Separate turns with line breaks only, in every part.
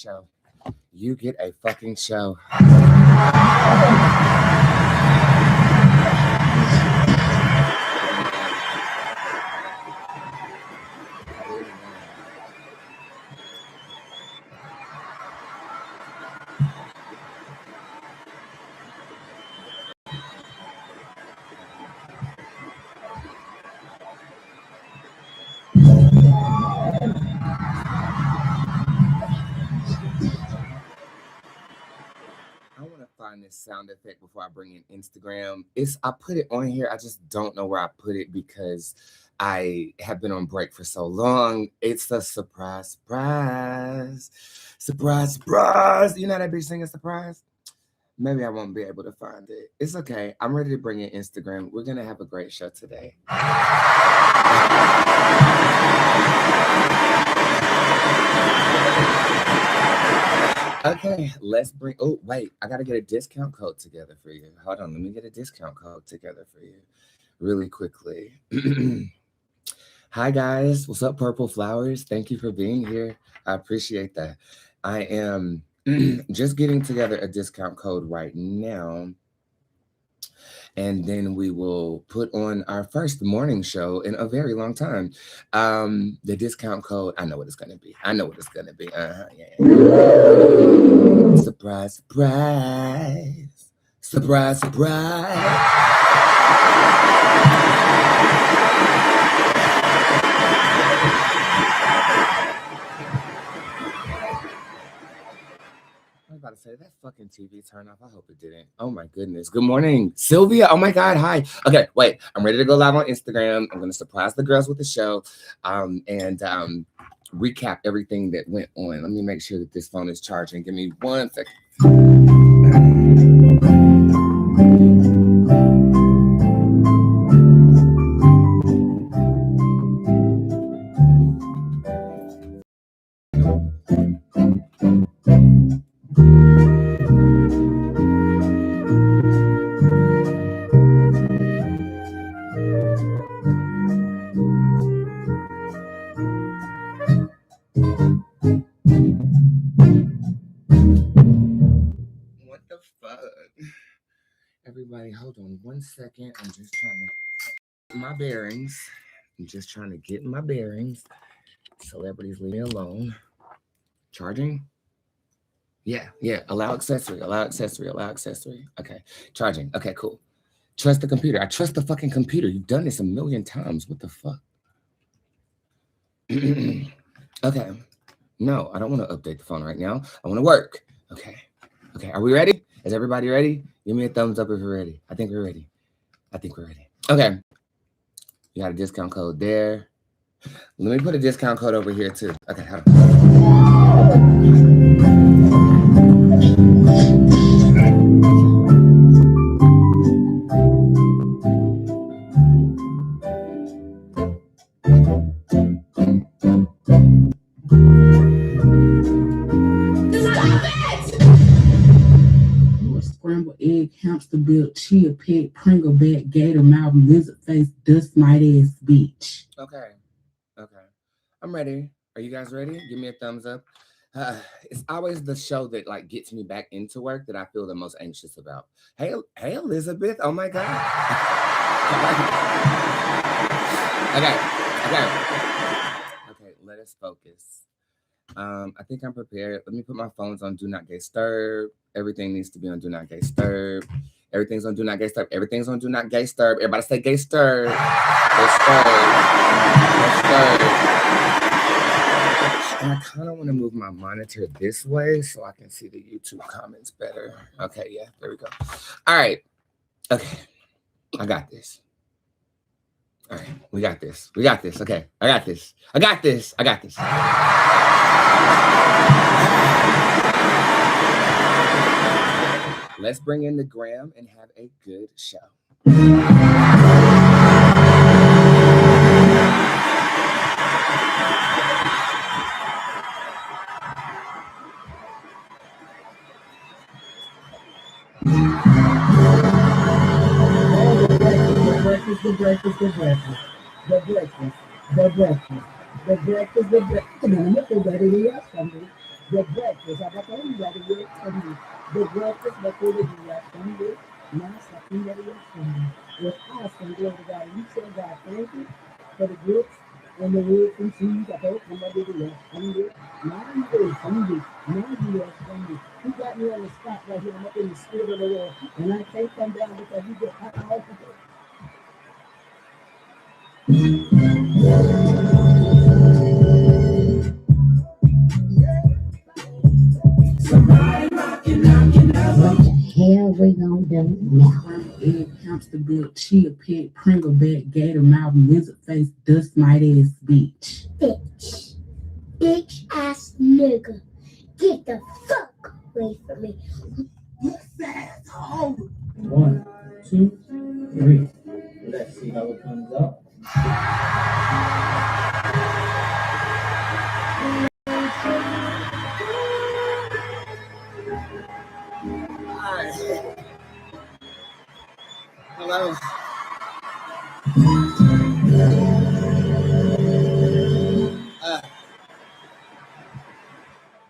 show. You get a fucking show. This sound effect before I bring in Instagram. I put it on here. I just don't know where I put it because I have been on break for so long. It's a surprise. You know that bitch singing surprise? Maybe I won't be able to find it. It's okay. I'm ready to bring in Instagram. We're gonna have a great show today. Okay, let's bring. Oh, wait, I gotta get a discount code together for you. Hold on, let me get a discount code together for you really quickly. Hi, guys. What's up, Purple Flowers? Thank you for being here. I appreciate that. I am just getting together a discount code right now. And then we will put on our first morning show in a very long time. The discount code, I know what it's going to be. Yeah. Surprise. About to say that fucking TV turned off. I hope it didn't. Oh my goodness. Good morning, Sylvia. Oh my God. Hi. Okay, wait. I'm ready to go live on Instagram. I'm gonna surprise the girls with the show, and recap everything that went on. Let me make sure that this phone is charging. Give me 1 second. Everybody, hold on 1 second. I'm just trying to get my bearings. Celebrities, leave me alone. Charging? Yeah. Allow accessory. Okay. Charging. Okay, cool. Trust the computer. I trust the fucking computer. You've done this a million times. What the fuck? Okay. No, I don't want to update the phone right now. I want to work. Okay. Are we ready? Is everybody ready? Give me a thumbs up if you're ready. I think we're ready. Okay. You got a discount code there. Let me put a discount code over here too. Okay, hold on.
Scrambled egg, hamster built, chia pet, Pringle back, gator mouth, lizard face, dust mite ass bitch.
Okay. I'm ready. Are you guys ready? Give me a thumbs up. It's always the show that like gets me back into work that I feel the most anxious about. Hey Elizabeth. Oh my God. Okay, let us focus. I think I'm prepared. Let me put my phones on Do Not Disturb. Everything needs to be on Do Not Disturb. Everything's on Do Not Disturb. Everything's on Do Not Disturb. Everybody say Disturb. And I kind of want to move my monitor this way so I can see the YouTube comments better. Okay, yeah, there we go. All right. Okay, I got this. All right, we got this. Okay, I got this. Let's bring in the gram and have a good show.
The breakfast. Come on, look at that. The breakfast, abakaunda yefuni. The breakfast bakule yefuni. Nasa kunda yefuni. It's awesome, glory to God. You tell God thank you for the gifts and the words and seeds. I hope somebody do yefuni. Now you do yefuni. Now you yefuni. He got me on the spot right here. I'm up in the spirit of the Lord. And I can't come down because you get out. What the hell we gonna do now? Egg, hamster butt, chia pet, Pringle back, gator mouth, lizard face, dust mite ass bitch.
Bitch ass nigga. Get the fuck away from me.
Asshole.
1, 2, 3. Let's see how it comes out.
Hello.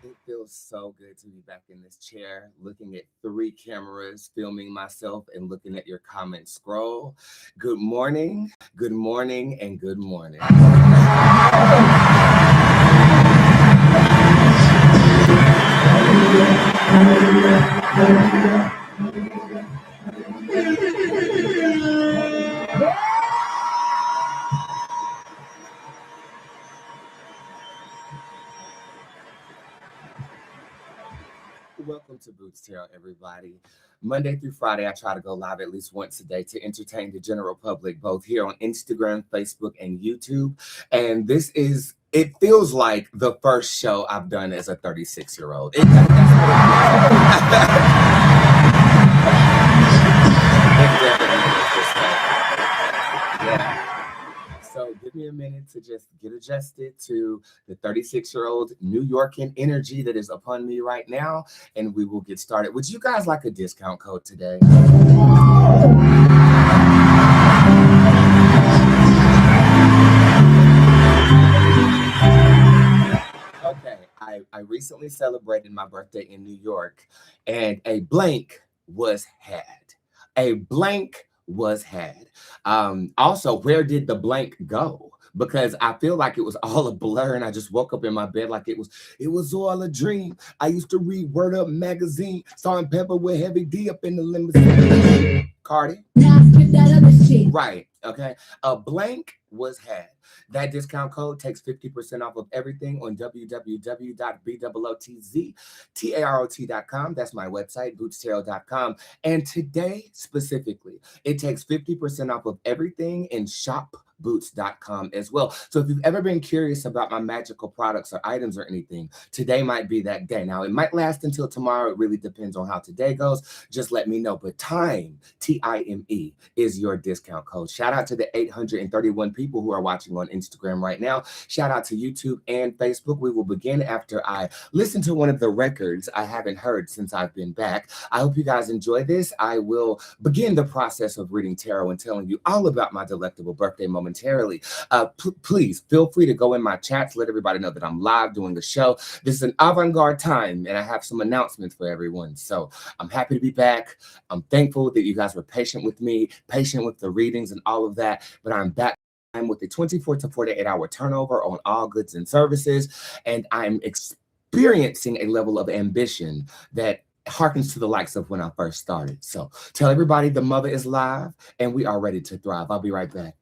It feels so good to be back in this chair, looking at 3 cameras, filming myself, and looking at your comment scroll. Good morning, and good morning. Welcome to Bootzé, everybody. Monday through Friday, I try to go live at least once a day to entertain the general public, both here on Instagram, Facebook, and YouTube. And this is, it feels like the first show I've done as a 36-year-old. Yeah. So give me a minute to just get adjusted to the 36-year-old New Yorkan energy that is upon me right now, and we will get started. Would you guys like a discount code today? Okay, I recently celebrated my birthday in New York, and a blank was had. Also, where did the blank go? Because I feel like it was all a blur, and I just woke up in my bed like it was all a dream. I used to read Word Up magazine, Salt and Pepper with Heavy D up in the limousine. Cardi. Right. Okay. A blank was had. That discount code takes 50% off of everything on www.bootztarot.com. That's my website, bootztarot.com. And today specifically, it takes 50% off of everything in shopboots.com as well. So if you've ever been curious about my magical products or items or anything, today might be that day. Now, it might last until tomorrow. It really depends on how today goes. Just let me know. But time, TIME, is your discount code. Shout out to the 831 people who are watching on Instagram right now. Shout out to YouTube and Facebook. We will begin after I listen to one of the records I haven't heard since I've been back. I hope you guys enjoy this. I will begin the process of reading tarot and telling you all about my delectable birthday momentarily. Please feel free to go in my chats, let everybody know that I'm live doing the show. This is an avant-garde time, and I have some announcements for everyone. So I'm happy to be back. I'm thankful that you guys were patient with me, patient with the readings and all of that, but I'm back with a 24 to 48 hour turnover on all goods and services, and I'm experiencing a level of ambition that harkens to the likes of when I first started. So tell everybody the mother is live and we are ready to thrive. I'll be right back.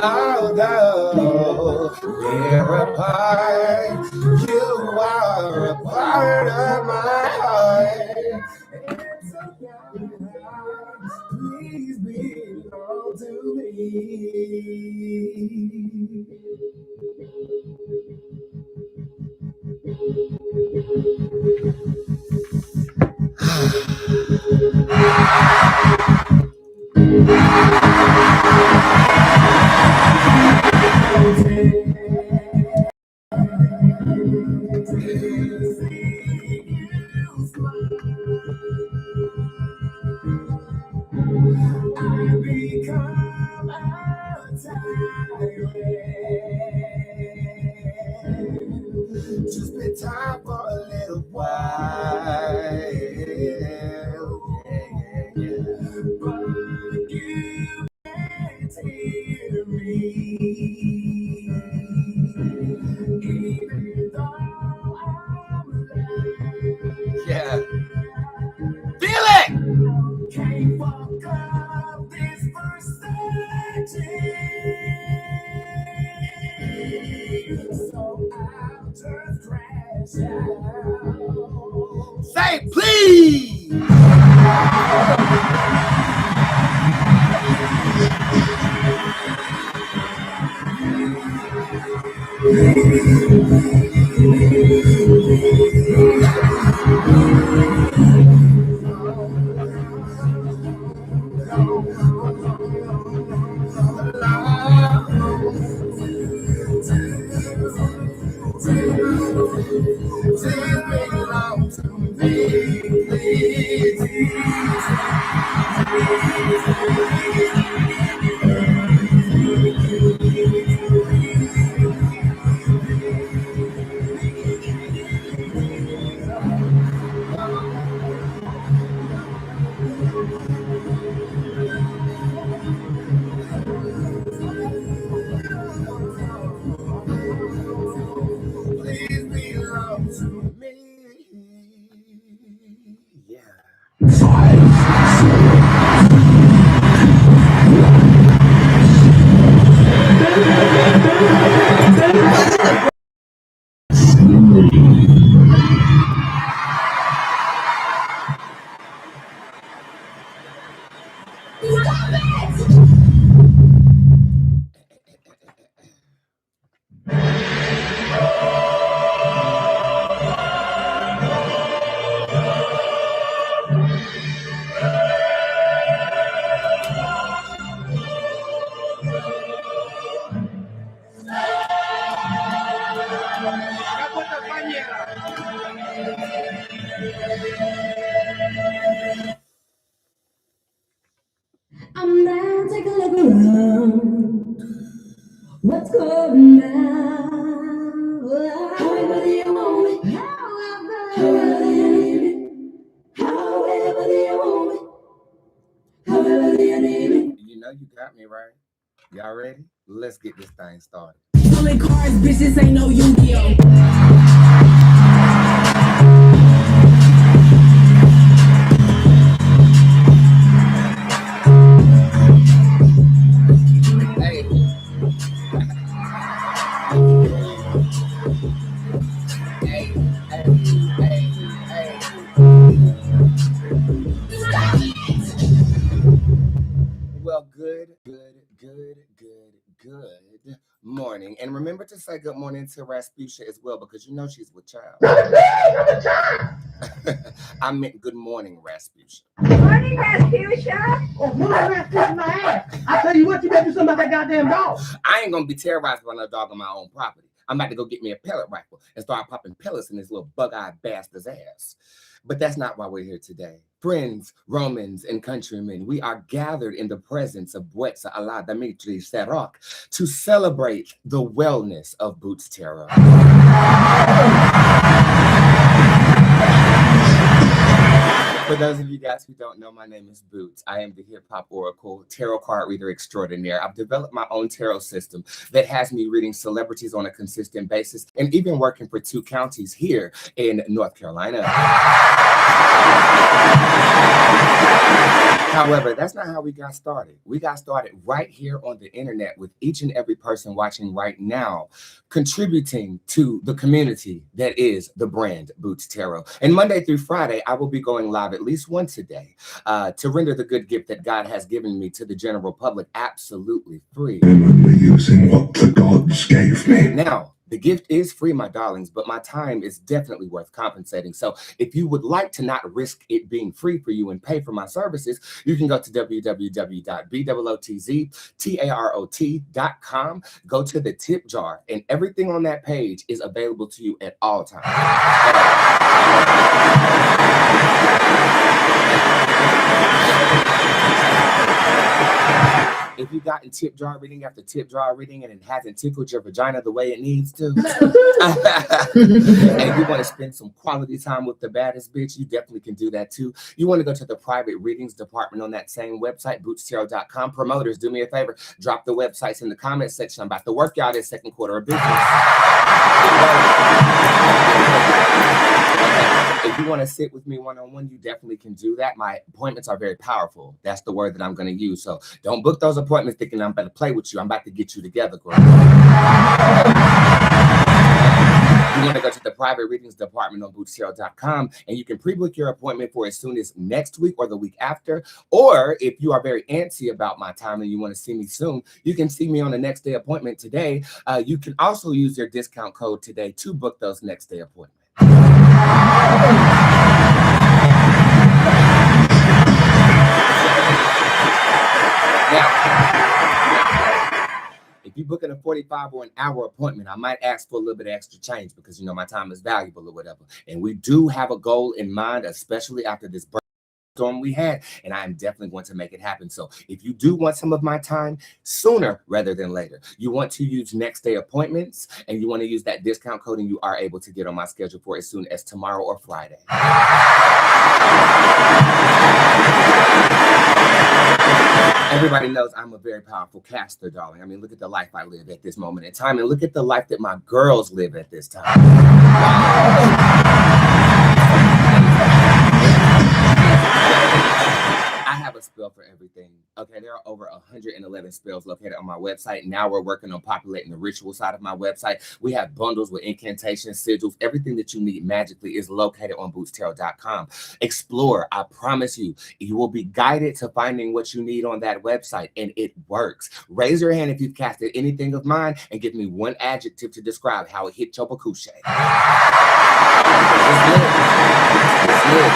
Although we're apart, you are a part of my heart. And so please belong to me. Just spend time for a little while. Yeah. But you can't hear me. Even though I'm alive. Yeah. Feel it! Can't fuck up this first so I'll just crash out. Say please!
I'm now take a look around. What's going on? However you want it, however you need it, however you want it, however you need it.
You know you got me right. Y'all ready? Let's get this thing started.
Pulling cars, bitches ain't no Yu-Gi-Oh.
Well, good morning. And remember to say good morning to Rasputia as well, because you know she's with child. I meant good morning, Rasputia.
Good morning, Rasputia.
Oh, morning, Rasputia, my ass. I tell you what, you better do something about that goddamn dog.
I ain't gonna be terrorized by no dog on my own property. I'm about to go get me a pellet rifle and start popping pellets in this little bug-eyed bastard's ass. But that's not why we're here today. Friends, Romans, and countrymen, we are gathered in the presence of Bootzé Allah Dimitri Serok to celebrate the wellness of Bootzé. For those of you guys who don't know, my name is Bootz. I am the hip-hop oracle, tarot card reader extraordinaire. I've developed my own tarot system that has me reading celebrities on a consistent basis and even working for 2 counties here in North Carolina. However, that's not how we got started. We got started right here on the internet with each and every person watching right now, contributing to the community that is the brand Bootzé. And Monday through Friday, I will be going live at least once a day to render the good gift that God has given me to the general public absolutely free.
Using what the gods gave me.
Now, the gift is free, my darlings, but my time is definitely worth compensating. So if you would like to not risk it being free for you and pay for my services, you can go to www.bootztarot.com, go to the tip jar, and everything on that page is available to you at all times. If you've gotten tip jar reading after tip jar reading and it hasn't tickled your vagina the way it needs to, and you want to spend some quality time with the baddest bitch, you definitely can do that too. You want to go to the private readings department on that same website, bootztarot.com. Promoters, do me a favor, drop the websites in the comment section. I'm about to work y'all this second quarter of business. If you want to sit with me one-on-one, you definitely can do that. My appointments are very powerful. That's the word that I'm going to use. So don't book those appointments thinking I'm about to play with you. I'm about to get you together, girl. You want to go to the private readings department on bootztarot.com, and you can pre-book your appointment for as soon as next week or the week after. Or if you are very antsy about my time and you want to see me soon, you can see me on the next day appointment today. You can also use your discount code today to book those next day appointments. Now, if you book in a 45 or an hour appointment, I might ask for a little bit of extra change because, you know, my time is valuable or whatever. And we do have a goal in mind, especially after this storm we had, and I am definitely going to make it happen. So if you do want some of my time sooner rather than later, you want to use next day appointments and you want to use that discount code, and you are able to get on my schedule for as soon as tomorrow or Friday. Everybody knows I'm a very powerful caster, darling. I mean, look at the life I live at this moment in time, and look at the life that my girls live at this time. I have a spell for everything. Okay, there are over 111 spells located on my website. Now we're working on populating the ritual side of my website. We have bundles with incantations, sigils. Everything that you need magically is located on bootztarot.com. Explore. I promise you, you will be guided to finding what you need on that website, and it works. Raise your hand if you've casted anything of mine and give me one adjective to describe how it hit your bakuche. It's lit.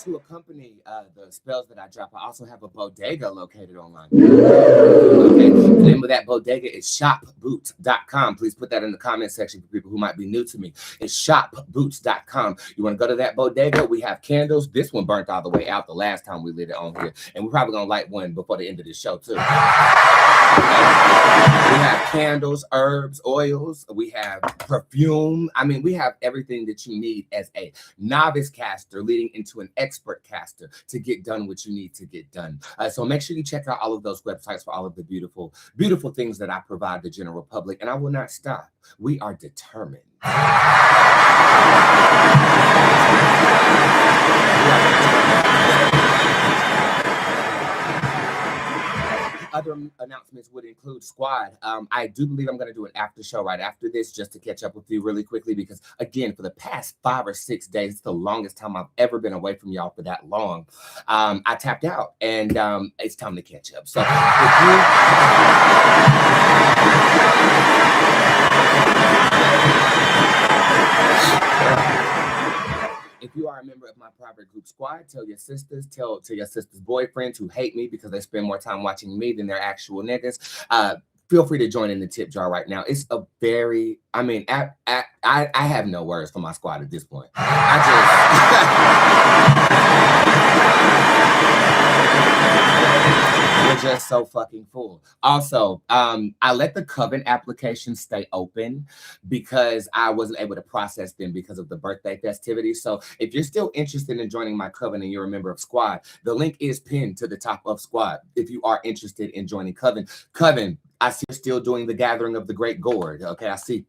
To accompany the spells that I drop, I also have a bodega located online. Okay, the name of that bodega is shopboots.com. Please put that in the comment section for people who might be new to me. It's shopboots.com. You want to go to that bodega? We have candles. This one burnt all the way out the last time we lit it on here, and we're probably gonna light one before the end of the show too. We have candles, herbs, oils. We have perfume. I mean, we have everything that you need as a novice caster leading into an expert caster to get done what you need to get done. So make sure you check out all of those websites for all of the beautiful, beautiful things that I provide the general public. And I will not stop. We are determined. Other announcements would include Squad. I do believe I'm going to do an after show right after this just to catch up with you really quickly because, again, for the past 5 or 6 days, it's the longest time I've ever been away from y'all for that long. I tapped out, and it's time to catch up. So if you are a member of my private group Squad, tell your sisters, tell your sisters' boyfriends who hate me because they spend more time watching me than their actual niggas. Feel free to join in the tip jar right now. It's a very, I mean, I have no words for my squad at this point. We're just so fucking full. Also, I let the Coven applications stay open because I wasn't able to process them because of the birthday festivities. So if you're still interested in joining my Coven and you're a member of Squad, the link is pinned to the top of Squad. If you are interested in joining Coven, I see you're still doing the gathering of the Great Gourd. Okay, I see.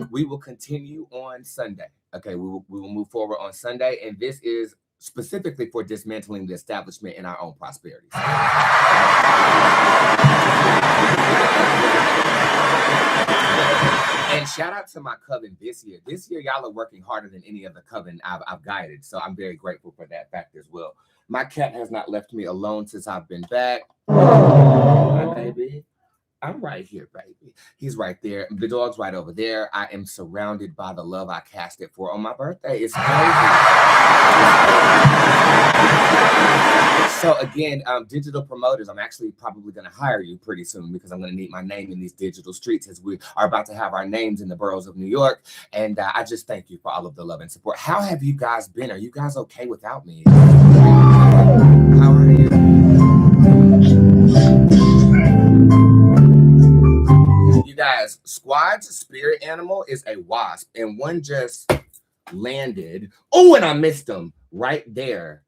We will continue on Sunday. Okay, we will move forward on Sunday, and this is specifically for dismantling the establishment and our own prosperity. And shout out to my Coven this year. This year, y'all are working harder than any other Coven I've guided, so I'm very grateful for that fact as well. My cat has not left me alone since I've been back. My baby. I'm right here, baby. He's right there. The dog's right over there. I am surrounded by the love I cast it for on my birthday. It's crazy. So again, digital promoters, I'm actually probably going to hire you pretty soon because I'm going to need my name in these digital streets as we are about to have our names in the boroughs of New York. And I just thank you for all of the love and support. How have you guys been? Are you guys okay without me? How are you? You guys, Squad's spirit animal is a wasp, and one just landed. Oh, and I missed him right there.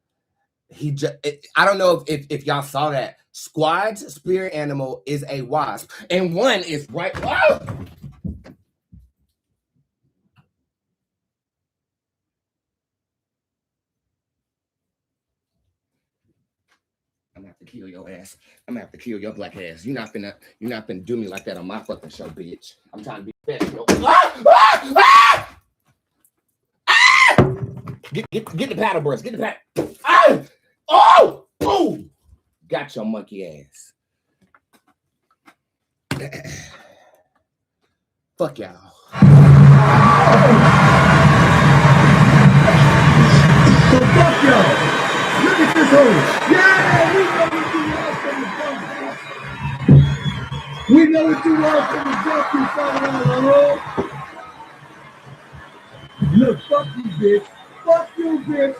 I don't know if y'all saw that. Squad's spirit animal is a wasp, and one is right. Oh! I'm gonna have to kill your ass. I'm gonna have to kill your black ass. You're not gonna do me like that on my fucking show, bitch. I'm trying to be professional. Get the paddle brush. Get the paddle. Oh! Oh! Got your monkey ass. Fuck y'all.
So fuck y'all. Look at this hole. Yeah, we know what you want from the jump. You found out the hole. Look, fuck you, bitch. Fuck you, bitch.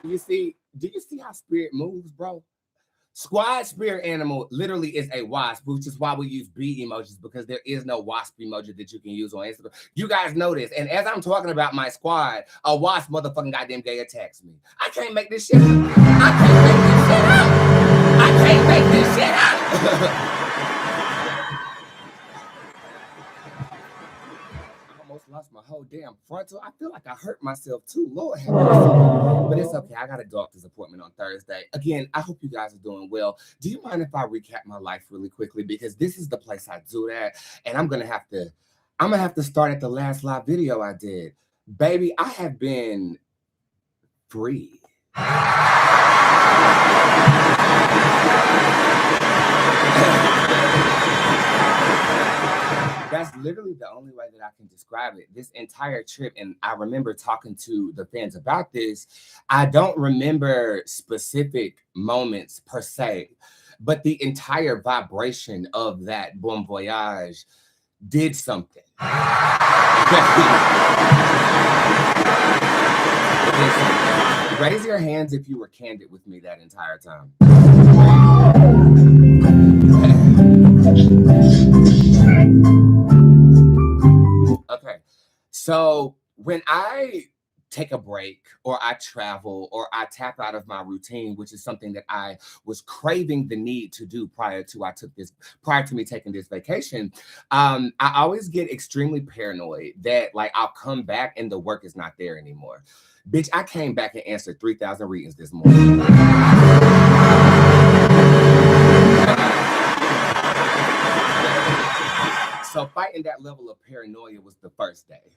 Do you see how spirit moves, bro? Squad spirit animal literally is a wasp, which is why we use bee emojis, because there is no wasp emoji that you can use on Instagram. You guys know this. And as I'm talking about my squad, a wasp motherfucking goddamn gay attacks me. I can't make this shit up. I can't make this shit up. Lost my whole damn frontal. I feel like I hurt myself too, Lord have mercy. But it's okay. I got a doctor's appointment on Thursday. Again, I hope you guys are doing well. Do you mind if I recap my life really quickly? Because this is the place I do that, and I'm gonna have to start at the last live video I did. Baby, I have been free. That's literally the only way that I can describe it. This entire trip, and I remember talking to the fans about this, I don't remember specific moments per se, but the entire vibration of that bon voyage did something. Raise your hands if you were candid with me that entire time. Okay, so when I take a break or I travel or I tap out of my routine, which is something that I was craving the need to do prior to me taking this vacation, I always get extremely paranoid that like I'll come back and the work is not there anymore. Bitch, I came back and answered 3,000 readings this morning. So fighting that level of paranoia was the first day.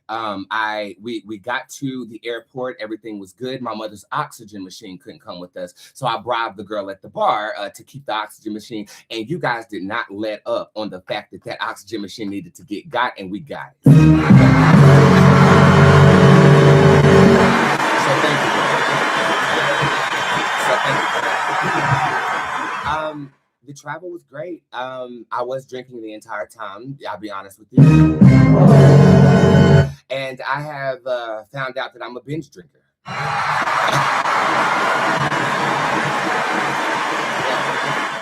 We got to the airport. Everything was good. My mother's oxygen machine couldn't come with us. So I bribed the girl at the bar to keep the oxygen machine. And you guys did not let up on the fact that that oxygen machine needed to get got, and we got it. So thank you. The travel was great. I was drinking the entire time. I'll be honest with you. And I have found out that I'm a binge drinker.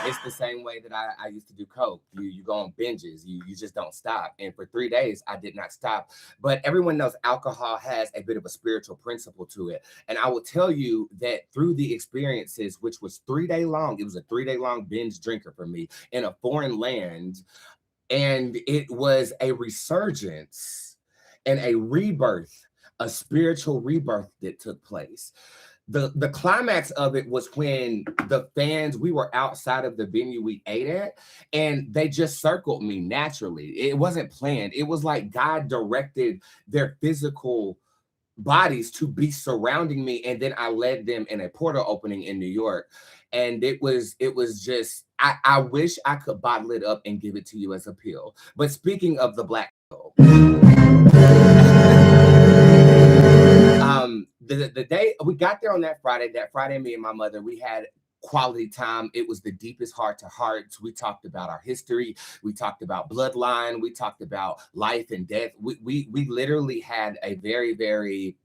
It's the same way that I used to do coke. You go on binges. You just don't stop. And for 3 days, I did not stop. But everyone knows alcohol has a bit of a spiritual principle to it. And I will tell you that through the experiences, which was 3 day long, it was a 3 day long binge drinker for me in a foreign land. And it was a resurgence and a rebirth, a spiritual rebirth that took place. The climax of it was when the fans, we were outside of the venue we ate at, and they just circled me naturally. It wasn't planned. It was like God directed their physical bodies to be surrounding me, and then I led them in a portal opening in New York. And it was just, I wish I could bottle it up and give it to you as a pill. But speaking of the black pill, the day we got there on that Friday, me and my mother, we had quality time. It was the deepest heart to hearts. We talked about our history. We talked about bloodline. We talked about life and death. We literally had a very, very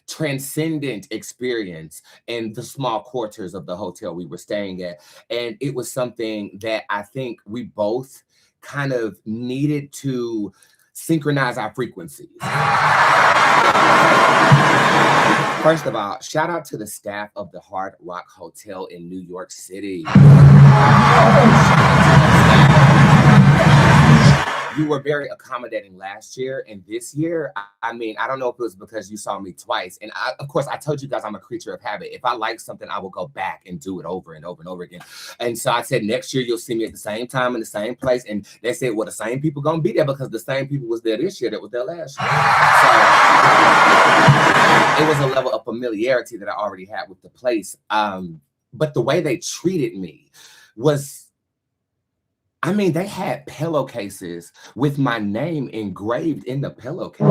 transcendent experience in the small quarters of the hotel we were staying at. And it was something that I think we both kind of needed to synchronize our frequencies. First of all, shout out to the staff of the Hard Rock Hotel in New York City. You were very accommodating last year, and this year, I mean, I don't know if it was because you saw me twice. And of course, I told you guys I'm a creature of habit. If I like something, I will go back and do it over and over and over again. And so I said, next year, you'll see me at the same time in the same place. And they said, well, the same people going to be there because the same people was there this year that was there last year. So it was a level of familiarity that I already had with the place. But the way they treated me was, I mean, they had pillowcases with my name engraved in the pillowcase.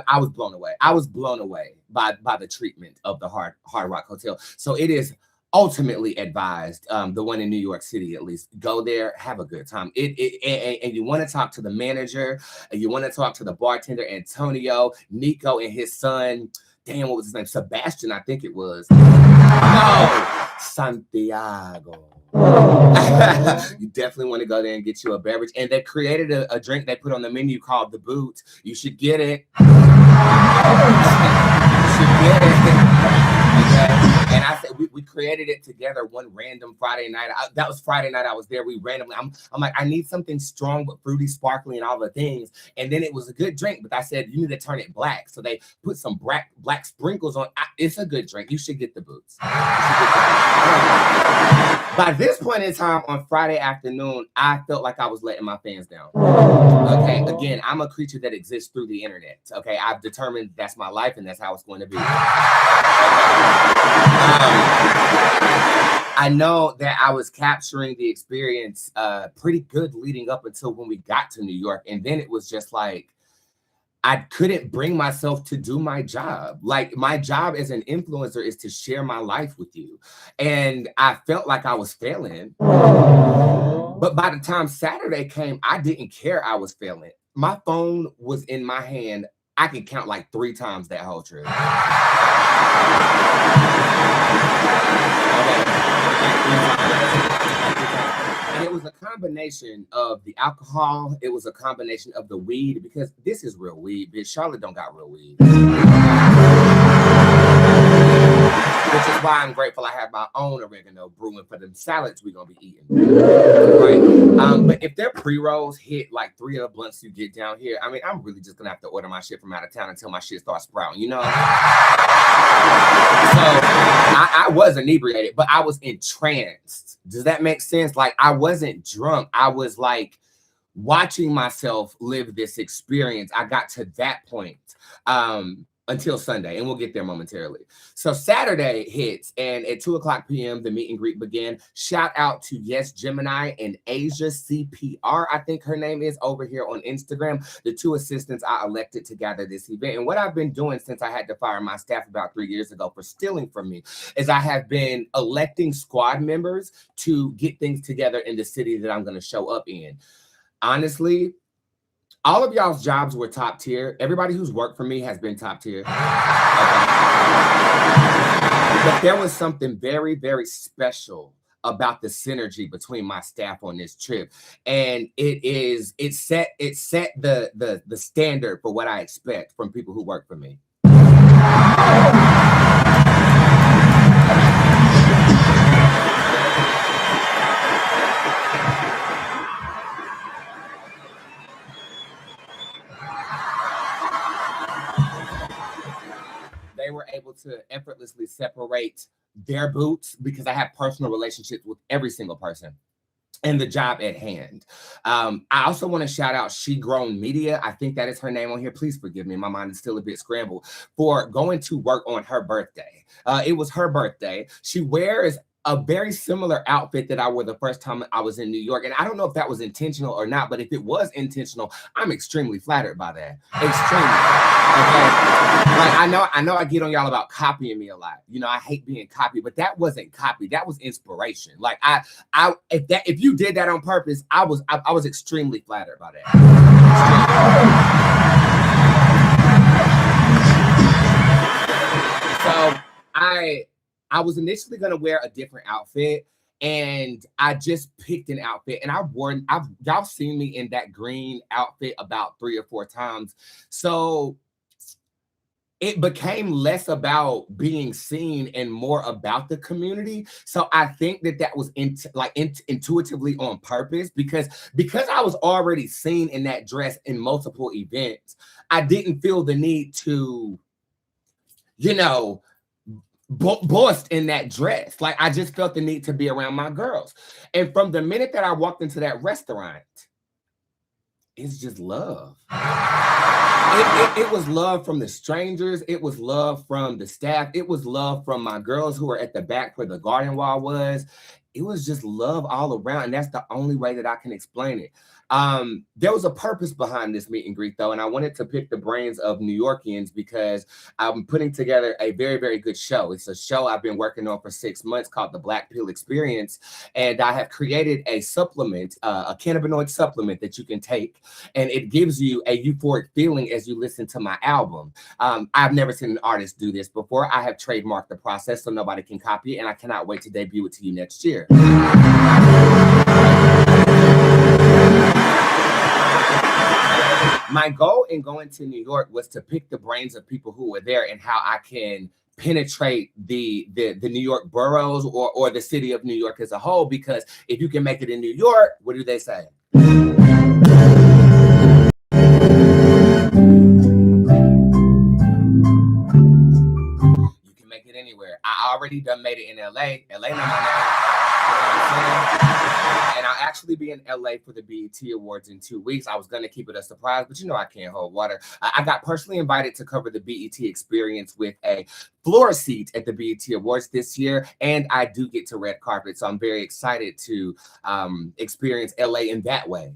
I was blown away. I was blown away by the treatment of the Hard Rock Hotel. So it is ultimately advised, the one in New York City, at least, go there, have a good time. And you want to talk to the manager, and you want to talk to the bartender, Antonio, Nico, and his son. Damn, what was his name? Sebastian, I think it was. No, Santiago. You definitely want to go there and get you a beverage. And they created a drink they put on the menu called the Bootz. You should get it. You should get it. Okay. And I said we created it together one random Friday night. That was Friday night I was there. We randomly, I'm like, I need something strong but fruity, sparkly, and all the things. And then it was a good drink, but I said, you need to turn it black. So they put some black sprinkles on. It's a good drink. You should get the Bootz. By this point in time on Friday afternoon, I felt like I was letting my fans down. Okay, again, I'm a creature that exists through the internet. Okay, I've determined that's my life and that's how it's going to be. I know that I was capturing the experience pretty good leading up until when we got to New York. And then it was just like, I couldn't bring myself to do my job. Like, my job as an influencer is to share my life with you. And I felt like I was failing. But by the time Saturday came, I didn't care I was failing. My phone was in my hand. I could count like 3 times that whole trip. And it was a combination of the alcohol. It was a combination of the weed, because this is real weed, bitch. Charlotte don't got real weed. Which is why I'm grateful I have my own oregano brewing for them salads we're gonna be eating. Right? But if their pre-rolls hit like 3 of the blunts you get down here, I mean, I'm really just gonna have to order my shit from out of town until my shit starts sprouting, you know? So I was inebriated, but I was entranced. Does that make sense? Like, I wasn't drunk. I was like watching myself live this experience. I got to that point. Until Sunday, and we'll get there momentarily. So Saturday hits, and at 2:00 p.m., the meet and greet began. Shout out to Yes Gemini and Asia CPR, I think her name is, over here on Instagram, the 2 assistants I elected to gather this event. And what I've been doing since I had to fire my staff about 3 years ago for stealing from me is I have been electing squad members to get things together in the city that I'm going to show up in. Honestly, all of y'all's jobs were top tier. Everybody who's worked for me has been top tier. Okay. But there was something very, very special about the synergy between my staff on this trip. And it set the standard for what I expect from people who work for me. They were able to effortlessly separate their boots, because I have personal relationships with every single person, and the job at hand. I also want to shout out She Grown Media. I think that is her name on here. Please forgive me. My mind is still a bit scrambled, for going to work on her birthday. It was her birthday. She wears a very similar outfit that I wore the first time I was in New York. And I don't know if that was intentional or not, but if it was intentional, I'm extremely flattered by that. Extremely. Okay. Like I know I get on y'all about copying me a lot. You know, I hate being copied, but that wasn't copy. That was inspiration. Like if you did that on purpose, I was extremely flattered by that. So I was initially going to wear a different outfit, and I just picked an outfit, and y'all seen me in that green outfit about 3 or 4 times. So it became less about being seen and more about the community. So I think that was intuitively on purpose, because I was already seen in that dress in multiple events. I didn't feel the need to, you know, boast in that dress. Like, I just felt the need to be around my girls. And from the minute that I walked into that restaurant, it's just love. It was love from the strangers. It was love from the staff. It was love from my girls who were at the back where the garden wall was. It was just love all around. And that's the only way that I can explain it. There was a purpose behind this meet and greet, though, and I wanted to pick the brains of New Yorkians because I'm putting together a very, very good show. It's a show I've been working on for 6 months called the Black Pill Experience, and I have created a supplement, a cannabinoid supplement that you can take, and it gives you a euphoric feeling as you listen to my album. I've never seen an artist do this before. I have trademarked the process so nobody can copy it, and I cannot wait to debut it to you next year. My goal in going to New York was to pick the brains of people who were there and how I can penetrate the New York boroughs or the city of New York as a whole, because if you can make it in New York, what do they say? You can make it anywhere. I already done made it in LA. LA know my name. You know what I'm saying? And I'll actually be in LA for the BET Awards in 2 weeks. I was going to keep it a surprise, but you know I can't hold water. I got personally invited to cover the BET experience with a floor seat at the BET Awards this year, and I do get to red carpet, so I'm very excited to experience LA in that way. You know?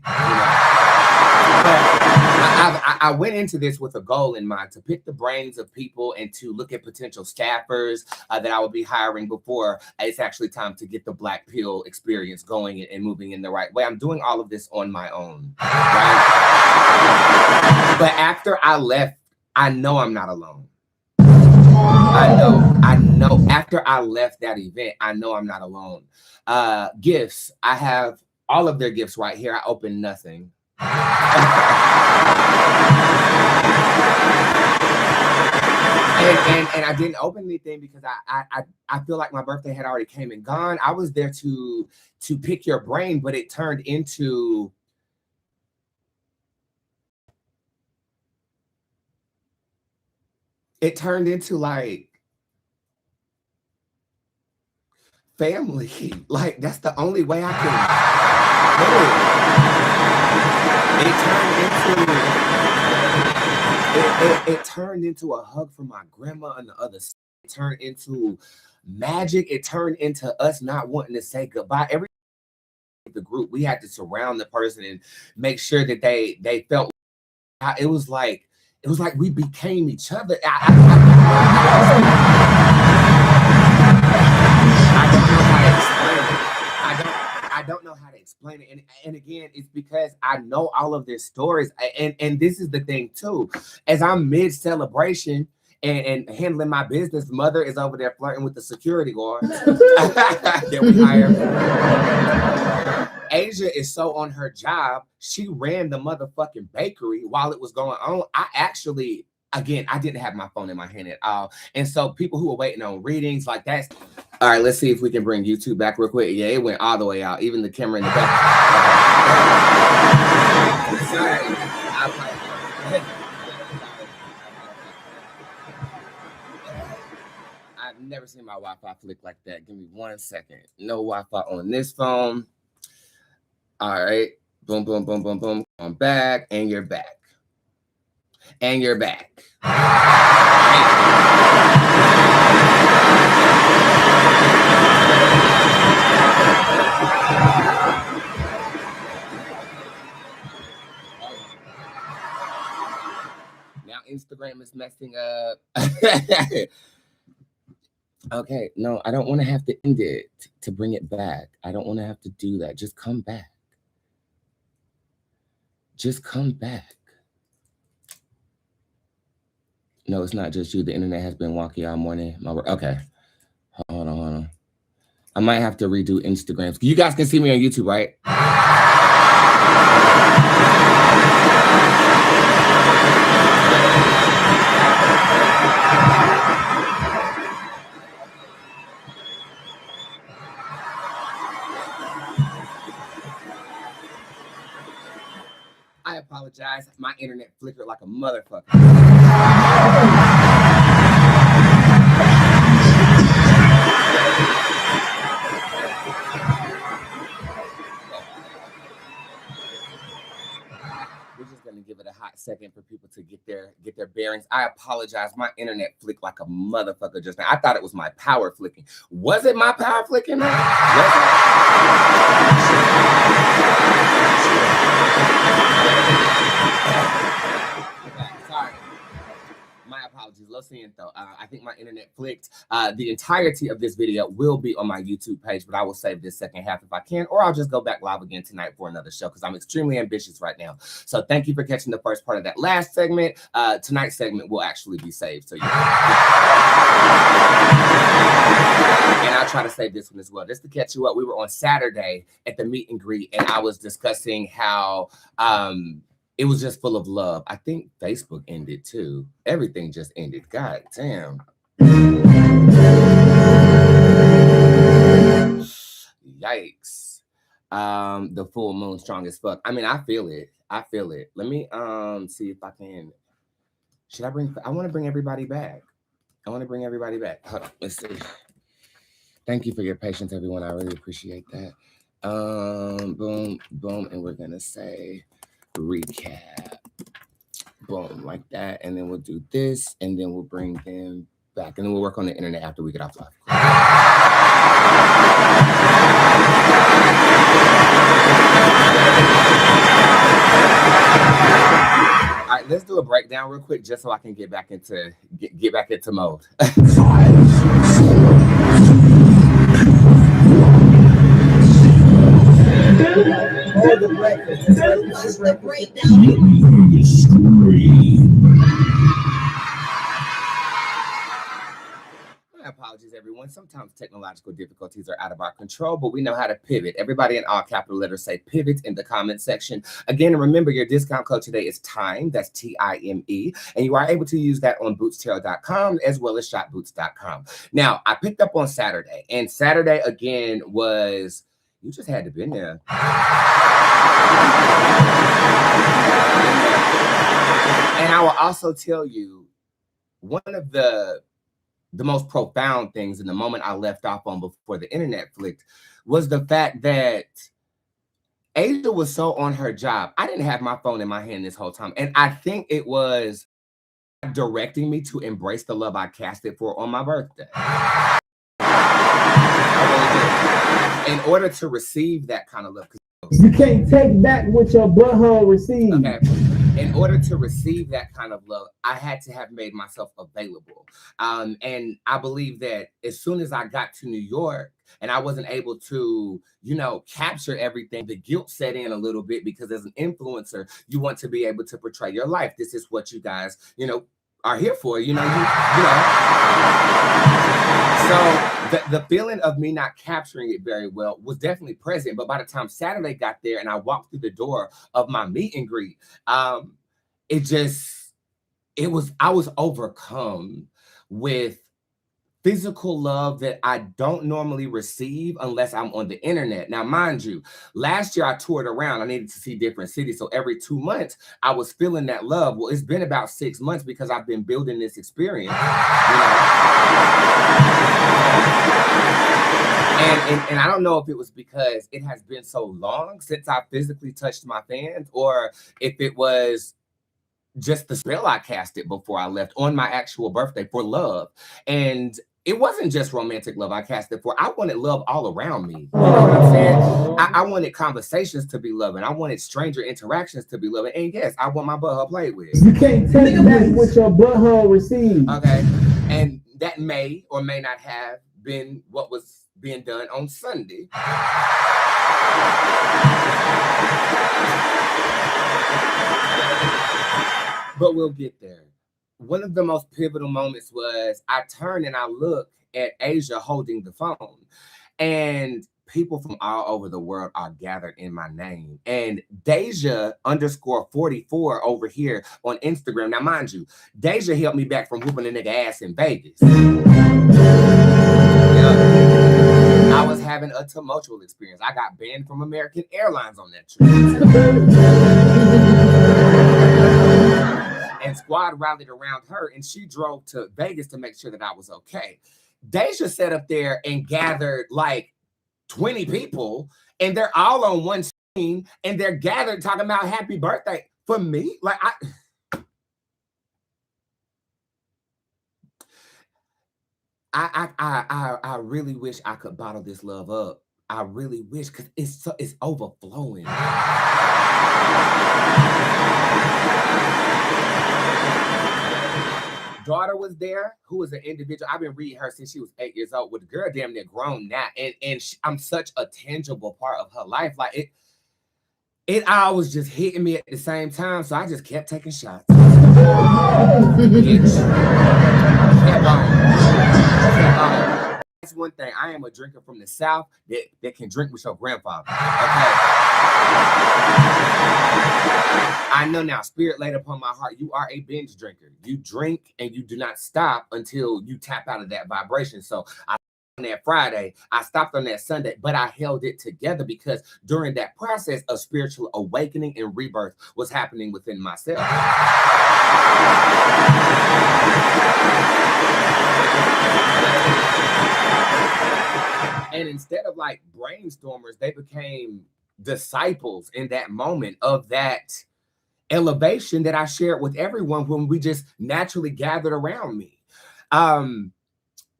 But I went into this with a goal in mind, to pick the brains of people and to look at potential staffers that I will be hiring before it's actually time to get the Black Pill experience going and moving in the right way. I'm doing all of this on my own, right? But after I left, I know I'm not alone. I know. After I left that event, I know I'm not alone. Gifts. I have all of their gifts right here. I opened nothing. And I didn't open anything because I feel like my birthday had already came and gone. I was there to pick your brain, but it turned into like family. Like, that's the only way I can. It turned into a hug from my grandma on the other side. It turned into magic. It turned into us not wanting to say goodbye. Every the group, we had to surround the person and make sure that they felt. It was like we became each other. I don't know how to explain it. And again, it's because I know all of their stories. And this is the thing too. As I'm mid-celebration and handling my business, mother is over there flirting with the security guard that we hired. Asia is so on her job, she ran the motherfucking bakery while it was going on. Again, I didn't have my phone in my hand at all. And so people who were waiting on readings, like that's... All right, let's see if we can bring YouTube back real quick. Yeah, it went all the way out, even the camera in the back. Sorry. I've never seen my Wi-Fi flick like that. Give me 1 second. No Wi-Fi on this phone. All right. Boom, boom, boom, boom, boom. I'm back, and you're back. And you're back. Now Instagram is messing up. Okay, no, I don't want to have to end it to bring it back. I don't want to have to do that. Just come back. Just come back. No, it's not just you. The internet has been wonky all morning. Okay. Hold on. I might have to redo Instagrams. You guys can see me on YouTube, right? I apologize. My internet flickered like a motherfucker. We're just gonna give it a hot second for people to get their bearings. I apologize. My internet flicked like a motherfucker just now. I thought it was my power flicking. Was it my power flicking? Sorry. My apologies. Lo siento. I think my internet flicked. The entirety of this video will be on my YouTube page, but I will save this second half if I can, or I'll just go back live again tonight for another show because I'm extremely ambitious right now. So thank you for catching the first part of that last segment. Tonight's segment will actually be saved. So and I'll try to save this one as well. Just to catch you up, we were on Saturday at the meet and greet, and I was discussing how it was just full of love. I think Facebook ended too. Everything just ended. God damn. Yikes. The full moon strong as fuck. I mean, I feel it. Let me see if I can. I want to bring everybody back. Hold on, let's see. Thank you for your patience, everyone. I really appreciate that. Boom, and we're gonna say recap. Boom, like that, and then we'll do this, and then we'll bring them back, and then we'll work on the internet after we get off live. All right, let's do a breakdown real quick, just so I can get back into mode. My apologies, everyone. Sometimes technological difficulties are out of our control, but we know how to pivot. Everybody in all capital letters say pivot in the comment section. Again, remember your discount code today is TIME. That's TIME. And you are able to use that on bootztarot.com as well as shopboots.com. Now, I picked up on Saturday, and Saturday again was, you just had to be in there. And I will also tell you, one of the most profound things in the moment I left off on before the internet flicked was the fact that Asia was so on her job. I didn't have my phone in my hand this whole time. And I think it was directing me to embrace the love I casted for on my birthday. I really did. In order to receive that kind of love.
You can't take back what your butthole received.
Okay. In order to receive that kind of love, I had to have made myself available. And I believe that as soon as I got to New York and I wasn't able to, capture everything, the guilt set in a little bit, because as an influencer, you want to be able to portray your life. This is what you guys, are here for, So the feeling of me not capturing it very well was definitely present. But by the time Saturday got there and I walked through the door of my meet and greet, I was overcome with physical love that I don't normally receive unless I'm on the internet. Now, mind you, last year I toured around. I needed to see different cities. So every 2 months, I was feeling that love. Well, it's been about 6 months because I've been building this experience. And I don't know if it was because it has been so long since I physically touched my fans, or if it was just the spell I casted before I left on my actual birthday for love. And it wasn't just romantic love I casted for. I wanted love all around me. You know what I'm saying? I wanted conversations to be loving. I wanted stranger interactions to be loving. And yes, I want my butthole played with.
You can't take back what your butthole received.
Okay. And that may or may not have been what was being done on Sunday. But we'll get there. One of the most pivotal moments was I turned and I look at Asia holding the phone, and people from all over the world are gathered in my name. And Deja_44 over here on Instagram. Now, mind you, Deja held me back from whooping a nigga ass in Vegas. I was having a tumultuous experience. I got banned from American Airlines on that trip. And squad rallied around her, and she drove to Vegas to make sure that I was okay. Deja sat up there and gathered like 20 people, and they're all on one screen, and they're gathered talking about happy birthday for me. Like I really wish I could bottle this love up. I really wish, because it's overflowing. Daughter was there, who was an individual. I've been reading her since she was 8 years old. With the girl damn near grown now, and I'm such a tangible part of her life. Like it all was just hitting me at the same time, so I just kept taking shots. That's one thing. I am a drinker from the South that can drink with your grandfather. Okay. I know now, Spirit laid upon my heart, you are a binge drinker. You drink and you do not stop until you tap out of that vibration. So I on that Friday, I stopped on that Sunday, but I held it together because during that process of spiritual awakening and rebirth was happening within myself. And instead of like brainstormers, they became disciples in that moment of that elevation that I shared with everyone when we just naturally gathered around me.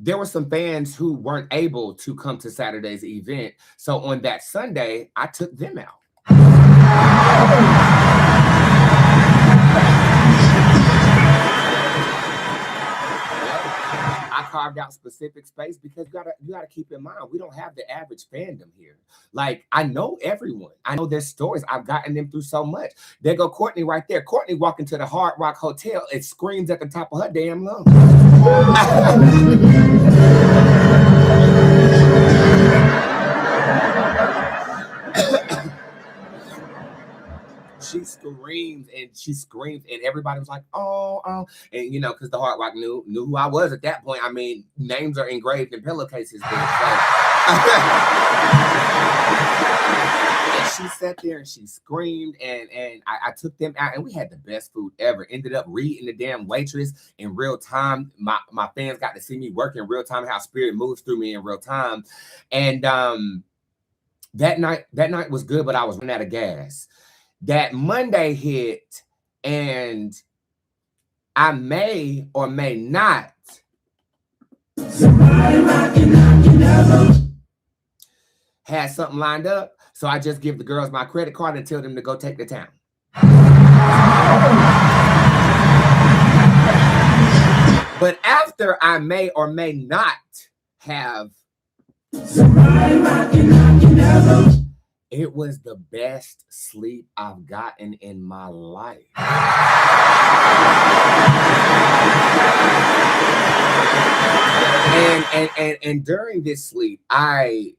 There were some fans who weren't able to come to Saturday's event. So on that Sunday, I took them out. I carved out specific space because you gotta keep in mind, we don't have the average fandom here. Like, I know everyone. I know their stories. I've gotten them through so much. There go Courtney right there. Courtney walking to the Hard Rock Hotel. It screams at the top of her damn lungs. She screams, and everybody was like, oh, and you know, because the Hard Rock knew who I was at that point. I mean, names are engraved in pillowcases there. So. And she sat there and she screamed, and I took them out, and we had the best food ever. Ended up reading the damn waitress in real time. My fans got to see me work in real time, how spirit moves through me in real time. And that night was good, but I was running out of gas. That Monday hit, and I may or may not had something lined up, so I just give the girls my credit card and tell them to go take the town. But after I may or may not have, it was the best sleep I've gotten in my life. And during this sleep, I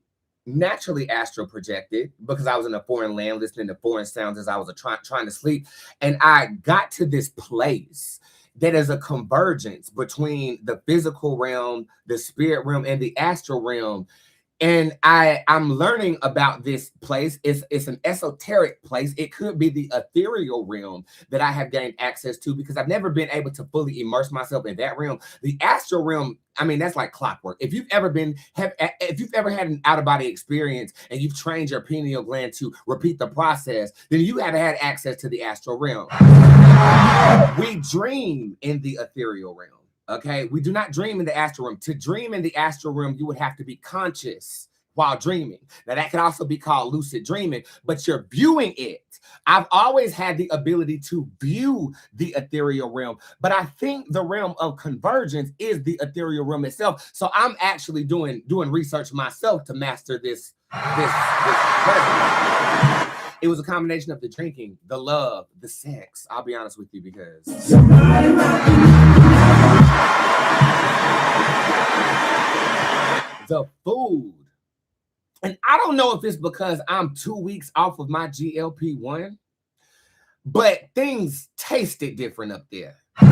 naturally astral projected because I was in a foreign land listening to foreign sounds as I was trying to sleep. And I got to this place that is a convergence between the physical realm, the spirit realm, and the astral realm. And I'm learning about this place. It's an esoteric place. It could be the ethereal realm that I have gained access to because I've never been able to fully immerse myself in that realm. The astral realm, I mean, that's like clockwork. If you've ever had an out-of-body experience and you've trained your pineal gland to repeat the process, then you have had access to the astral realm. We dream in the ethereal realm. Okay, we do not dream in the astral realm. To dream in the astral realm, you would have to be conscious while dreaming. Now, that could also be called lucid dreaming, but you're viewing it. I've always had the ability to view the ethereal realm, but I think the realm of convergence is the ethereal realm itself. So I'm actually doing research myself to master this. It was a combination of the drinking, the love, the sex. I'll be honest with you, because the food. And I don't know if it's because I'm 2 weeks off of my GLP-1, but things tasted different up there. It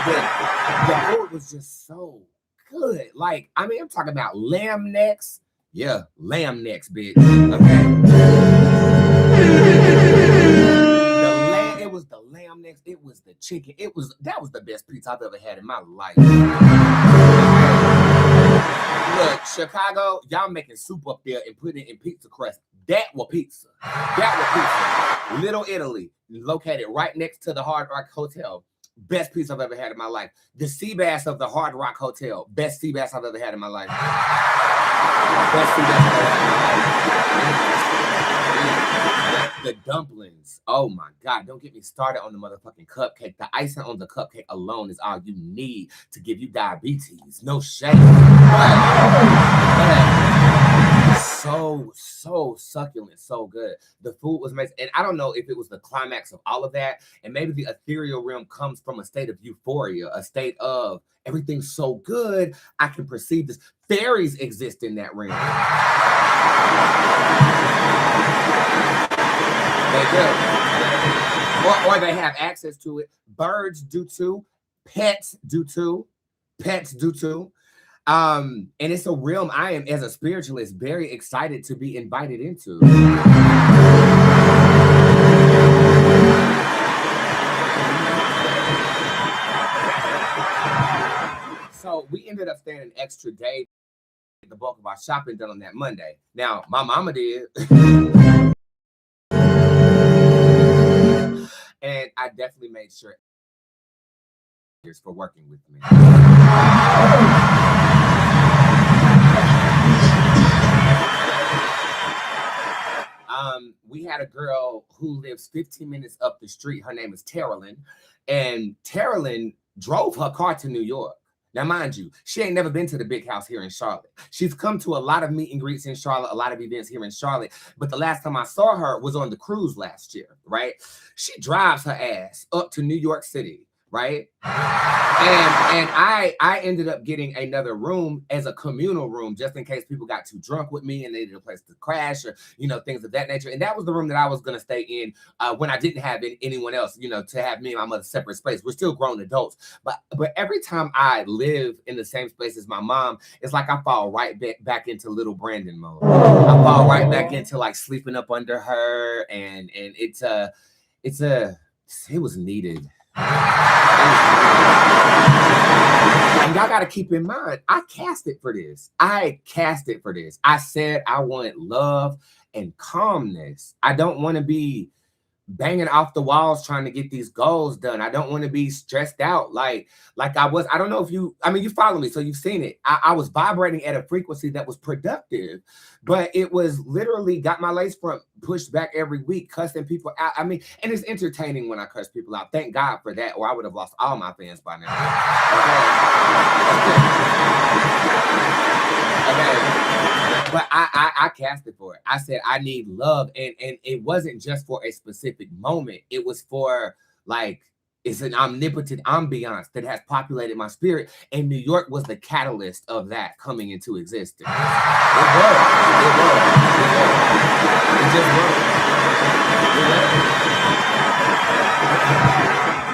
did. The food was just so good. Like, I mean, I'm talking about lamb necks. Yeah, lamb necks, bitch. Okay. It was the lamb necks. It was the chicken. That was the best pizza I've ever had in my life. Look, Chicago, y'all making soup up there and putting it in pizza crust. That was pizza. Little Italy, located right next to the Hard Rock Hotel. Best pizza I've ever had in my life. The sea bass of the Hard Rock Hotel. Best sea bass I've ever had in my life. Best sea bass I've ever had in my life. The dumplings. Oh my God. Don't get me started on the motherfucking cupcake. The icing on the cupcake alone is all you need to give you diabetes. No shame. So succulent, so good. The food was amazing. And I don't know if it was the climax of all of that. And maybe the ethereal realm comes from a state of euphoria, a state of everything's so good, I can perceive this. Fairies exist in that realm. They do. Or they have access to it. Birds do too. Pets do too. And it's a realm I am, as a spiritualist, very excited to be invited into. So we ended up staying an extra day. The bulk of our shopping done on that Monday. Now, my mama did. And I definitely made sure for working with me. We had a girl who lives 15 minutes up the street. Her name is Terrelyn, and Terrelyn drove her car to New York. Now, mind you, she ain't never been to the big house here in Charlotte. She's come to a lot of meet and greets in Charlotte, a lot of events here in Charlotte. But the last time I saw her was on the cruise last year, right? She drives her ass up to New York City, right? And I ended up getting another room as a communal room, just in case people got too drunk with me and they needed a place to crash, or, you know, things of that nature. And that was the room that I was going to stay in when I didn't have anyone else, you know, to have me and my mother separate space. We're still grown adults. But every time I live in the same space as my mom, it's like I fall right back into little Brandon mode. I fall right back into like sleeping up under her. And it was needed. And y'all got to keep in mind, I casted for this. I said I want love and calmness. I don't want to be banging off the walls trying to get these goals done. I don't want to be stressed out like I was. I don't know if you follow me, so you've seen it. I was vibrating at a frequency that was productive, but it was literally got my lace front pushed back every week, cussing people out. I mean, and it's entertaining when I cuss people out. Thank God for that, or I would have lost all my fans by now. Okay. But I casted for it. I said I need love, and it wasn't just for a specific moment. It was for like, it's an omnipotent ambiance that has populated my spirit, and New York was the catalyst of that coming into existence. It was. It just was.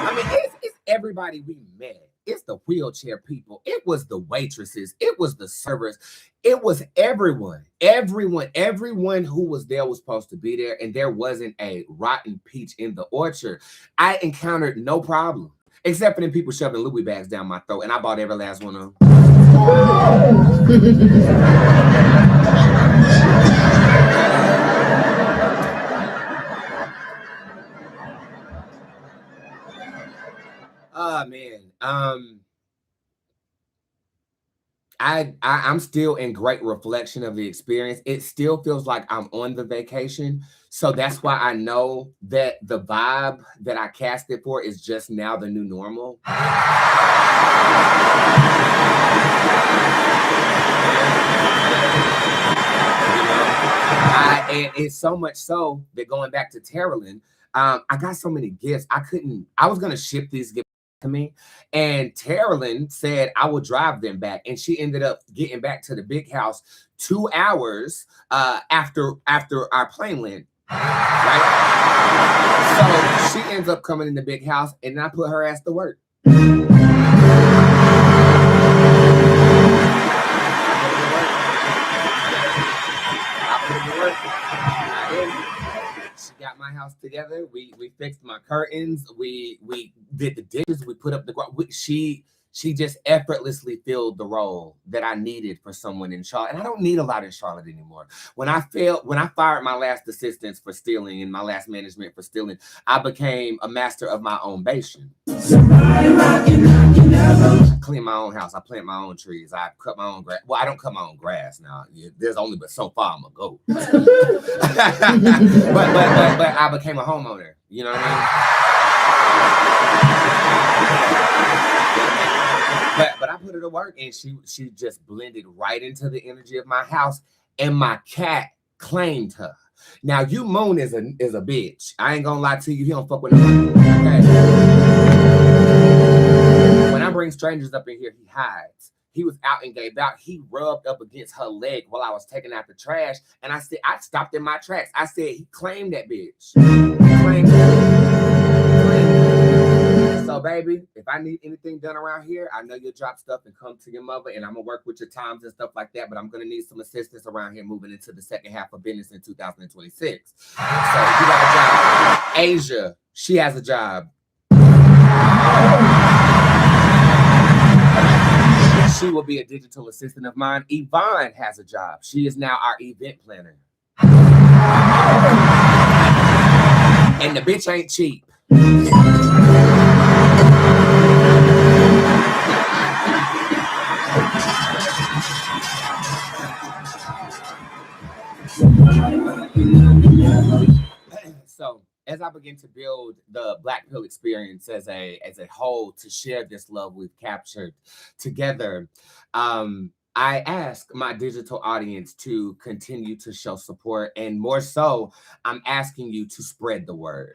I mean, it's everybody we met. It's the wheelchair people. It was the waitresses. It was the servers. It was everyone who was there was supposed to be there, and there wasn't a rotten peach in the orchard. I encountered no problem, except for them people shoving Louis bags down my throat, and I bought every last one of them. I'm still in great reflection of the experience. It still feels like I'm on the vacation. So that's why I know that the vibe that I cast it for is just now the new normal. And it's so much so that going back to Terrelyn, I got so many gifts. I was going to ship these gifts to me. And Terrelyn said I would drive them back. And she ended up getting back to the big house 2 hours after our plane landed. Right? So she ends up coming in the big house and I put her ass to work. She got my house together. We fixed my curtains. We did the dishes. We put up the she just effortlessly filled the role that I needed for someone in Charlotte. And I don't need a lot in Charlotte anymore. When I fired my last assistants for stealing and my last management for stealing, I became a master of my own bastion. I clean my own house. I plant my own trees. I cut my own grass. Well, I don't cut my own grass now. There's only but so far I'm gonna go. but I became a homeowner. You know what I mean? But I put her to work, and she just blended right into the energy of my house. And my cat claimed her. Now, you Moon is a bitch. I ain't gonna lie to you. He don't fuck with nobody. Okay. When I bring strangers up in here, he hides. He was out and gave out. He rubbed up against her leg while I was taking out the trash. And I said, I stopped in my tracks. I said, he claimed that bitch. He claimed her. So, baby, if I need anything done around here, I know you'll drop stuff and come to your mother, and I'm going to work with your times and stuff like that, but I'm going to need some assistance around here moving into the second half of business in 2026. So, you got a job. Asia, she has a job. She will be a digital assistant of mine. Yvonne has a job. She is now our event planner. And the bitch ain't cheap. So, as I begin to build the Black Pill experience as a whole to share this love we've captured together, I ask my digital audience to continue to show support, and more so, I'm asking you to spread the word.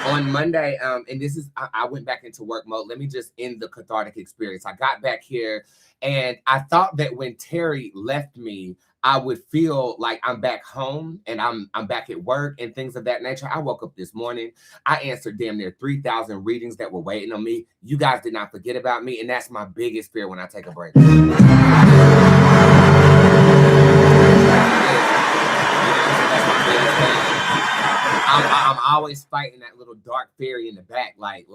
On Monday, and this is, I went back into work mode. Let me just end the cathartic experience. I got back here, and I thought that when Terry left me, I would feel like I'm back home and I'm back at work and things of that nature. I woke up this morning. I answered damn near 3,000 readings that were waiting on me. You guys did not forget about me, and that's my biggest fear when I take a break. I'm always fighting that little dark fairy in the back, like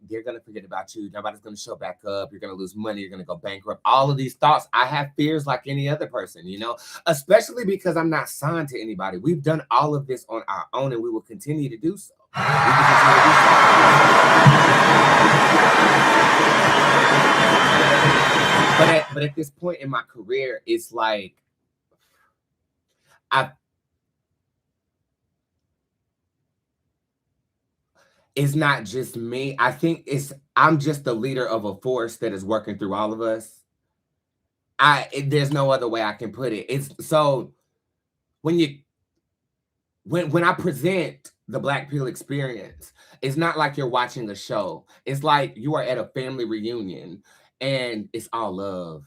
they're gonna forget about you. Nobody's gonna show back up. You're gonna lose money. You're gonna go bankrupt. All of these thoughts. I have fears like any other person, you know, especially because I'm not signed to anybody. We've done all of this on our own, and we will continue to do so. But at this point in my career, it's like it's not just me. I think I'm just the leader of a force that is working through all of us. There's no other way I can put it. It's so when I present the Black Pill experience, it's not like you're watching a show. It's like you are at a family reunion and it's all love.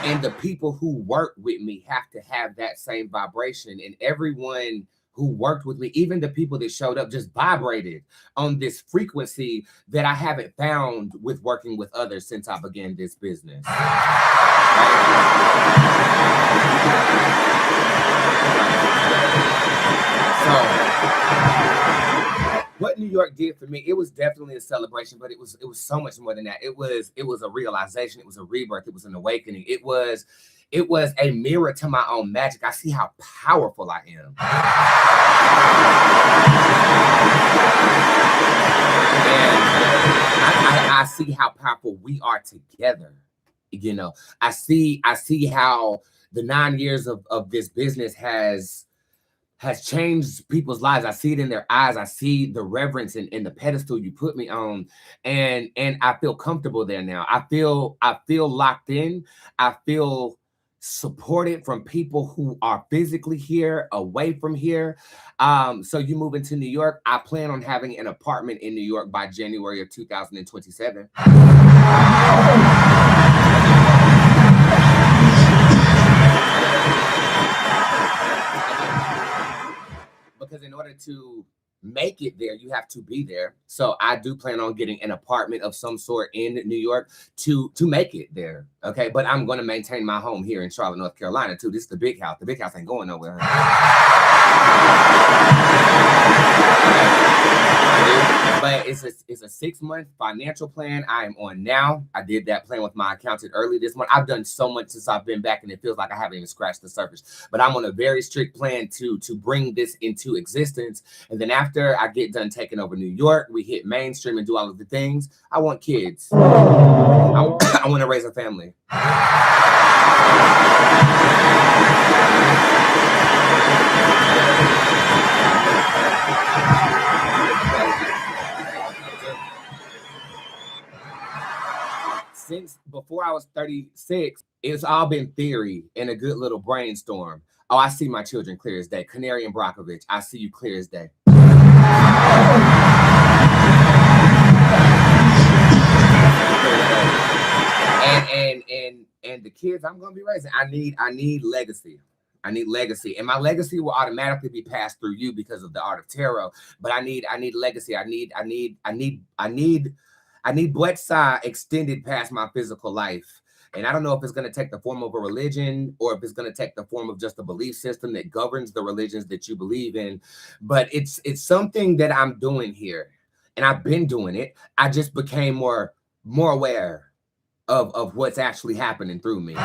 And the people who work with me have to have that same vibration, and everyone who worked with me, even the people that showed up, just vibrated on this frequency that I haven't found with working with others since I began this business. So, what New York did for me, it was definitely a celebration, but it was so much more than that. It was a realization, it was a rebirth, it was an awakening. It was it was a mirror to my own magic. I see how powerful I am. And I see how powerful we are together. You know, I see how the 9 years of this business has changed people's lives. I see it in their eyes. I see the reverence and the pedestal you put me on, and I feel comfortable there now. I feel locked in. I feel supported from people who are physically here, away from here. So you move into New York. I plan on having an apartment in New York by January of 2027. Because in order to make it there, you have to be there. So I do plan on getting an apartment of some sort in New York to make it there. Okay, but I'm going to maintain my home here in Charlotte, North Carolina too. This is the big house. The big house ain't going nowhere. But it's a 6-month financial plan I am on now. I did that plan with my accountant early this month. I've done so much since I've been back, and it feels like I haven't even scratched the surface. But I'm on a very strict plan to bring this into existence. And then after I get done taking over New York, we hit mainstream and do all of the things. I want kids. I want to raise a family. Since before I was 36, it's all been theory and a good little brainstorm. Oh, I see my children clear as day. Canary and Brockovich, I see you clear as day. And the kids I'm gonna be raising, I need legacy. I need legacy, and my legacy will automatically be passed through you because of the art of tarot. But I need legacy. I need Bootzé extended past my physical life. And I don't know if it's going to take the form of a religion or if it's going to take the form of just a belief system that governs the religions that you believe in. But it's something that I'm doing here, and I've been doing it. I just became more aware of what's actually happening through me.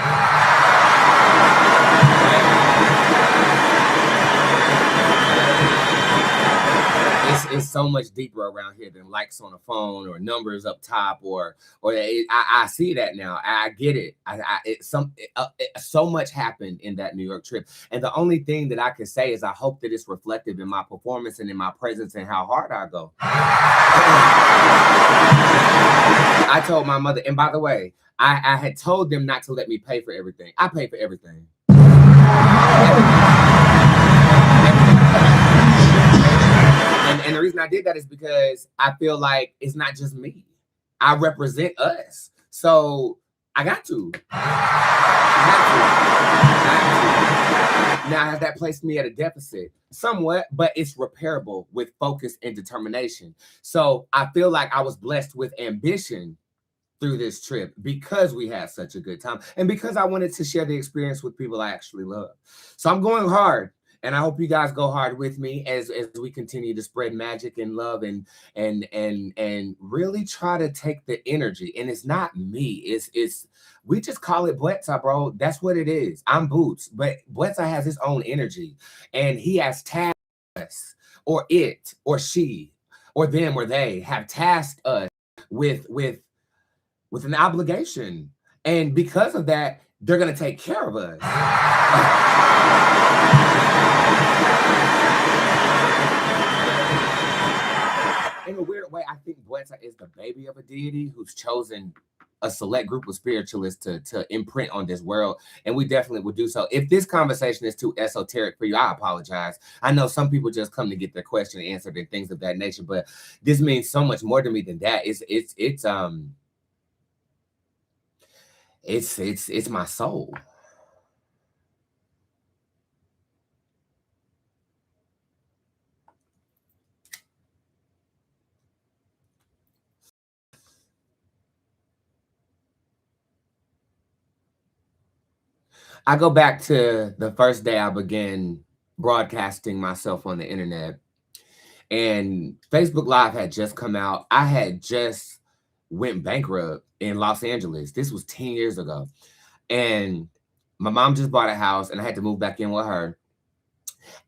It's so much deeper around here than likes on a phone or numbers up top or I see that now. I get it. So much happened in that New York trip, and the only thing that I can say is I hope that it's reflective in my performance and in my presence and how hard I go. I told my mother, and by the way, I had told them not to let me pay for everything. I pay for everything. And the reason I did that is because I feel like it's not just me. I represent us. So I got to. Now, has that placed me at a deficit? Somewhat, but it's repairable with focus and determination. So I feel like I was blessed with ambition through this trip because we had such a good time and because I wanted to share the experience with people I actually love. So I'm going hard. And I hope you guys go hard with me as we continue to spread magic and love and really try to take the energy. And it's not me. It's we just call it Bootzé, bro. That's what it is. I'm Bootz, but Bootzé has his own energy, and he has tasked us, or it, or she, or them, or they have tasked us with an obligation, and because of that, they're gonna take care of us. In a weird way, I think Bootzé is the baby of a deity who's chosen a select group of spiritualists to imprint on this world, and we definitely would do so. If this conversation is too esoteric for you, I apologize. I know some people just come to get their question answered and things of that nature, but this means so much more to me than that. It's my soul. I go back to the first day I began broadcasting myself on the internet, and Facebook Live had just come out. I had just went bankrupt in Los Angeles. This was 10 years ago. And my mom just bought a house and I had to move back in with her.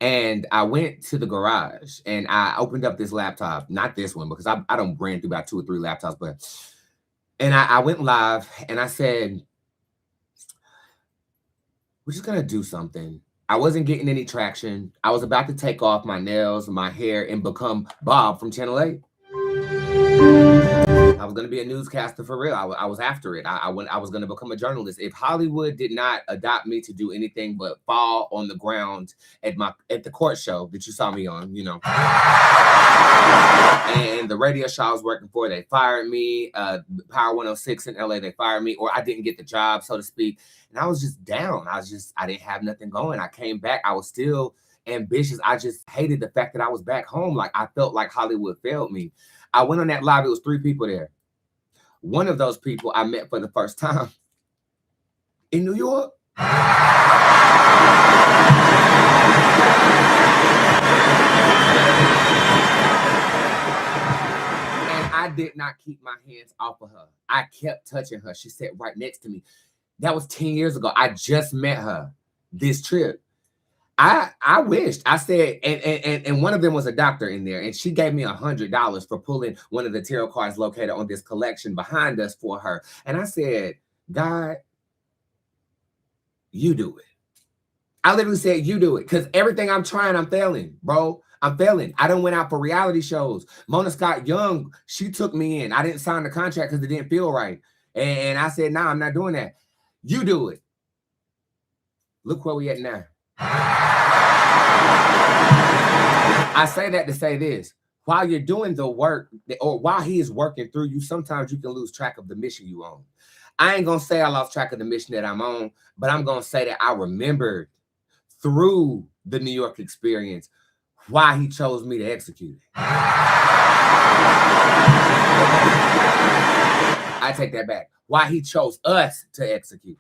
And I went to the garage and I opened up this laptop, not this one, because I don't ran through about 2 or 3 laptops, but, and I went live and I said, we're just going to do something. I wasn't getting any traction. I was about to take off my nails, my hair, and become Bob from Channel 8. I was going to be a newscaster for real. I was after it. I was going to become a journalist. If Hollywood did not adopt me to do anything but fall on the ground at the court show that you saw me on, you know, and the radio show I was working for, they fired me. Power 106 in LA, they fired me, or I didn't get the job, so to speak. And I was just down. I didn't have nothing going. I came back. I was still ambitious. I just hated the fact that I was back home. Like, I felt like Hollywood failed me. I went on that live. It was 3 people there. One of those people I met for the first time in New York. And I did not keep my hands off of her. I kept touching her. She sat right next to me. That was 10 years ago. I just met her this trip. I wished. I said, and one of them was a doctor in there, and she gave me $100 for pulling one of the tarot cards located on this collection behind us for her. And I said, God, you do it. I literally said, you do it. Because everything I'm trying, I'm failing, bro. I'm failing. I done went out for reality shows. Mona Scott Young, she took me in. I didn't sign the contract because it didn't feel right. And I said, nah, I'm not doing that. You do it. Look where we at now. I say that to say this. While you're doing the work, or while he is working through you, sometimes you can lose track of the mission you own. I ain't going to say I lost track of the mission that I'm on, but I'm going to say that I remembered through the New York experience why he chose me to execute it. I take that back. Why he chose us to execute.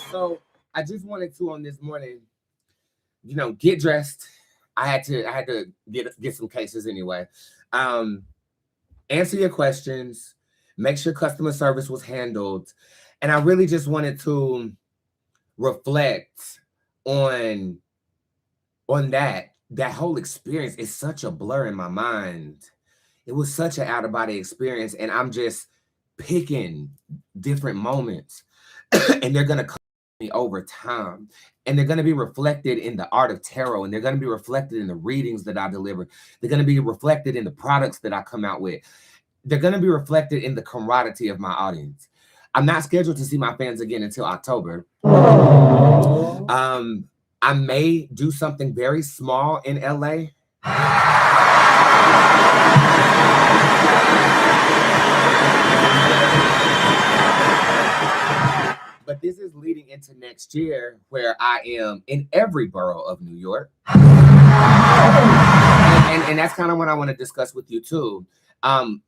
So I just wanted to on this morning, you know, get dressed. I had to get some cases anyway. Answer your questions, make sure customer service was handled. And I really just wanted to reflect on that whole experience. Is such a blur in my mind. It was such an out-of-body experience. And I'm just picking different moments and they're going to come me over time. And they're going to be reflected in the art of tarot. And they're going to be reflected in the readings that I deliver. They're going to be reflected in the products that I come out with. They're going to be reflected in the camaraderie of my audience. I'm not scheduled to see my fans again until October. I may do something very small in LA. But this is leading into next year where I am in every borough of New York. And that's kind of what I want to discuss with you too. And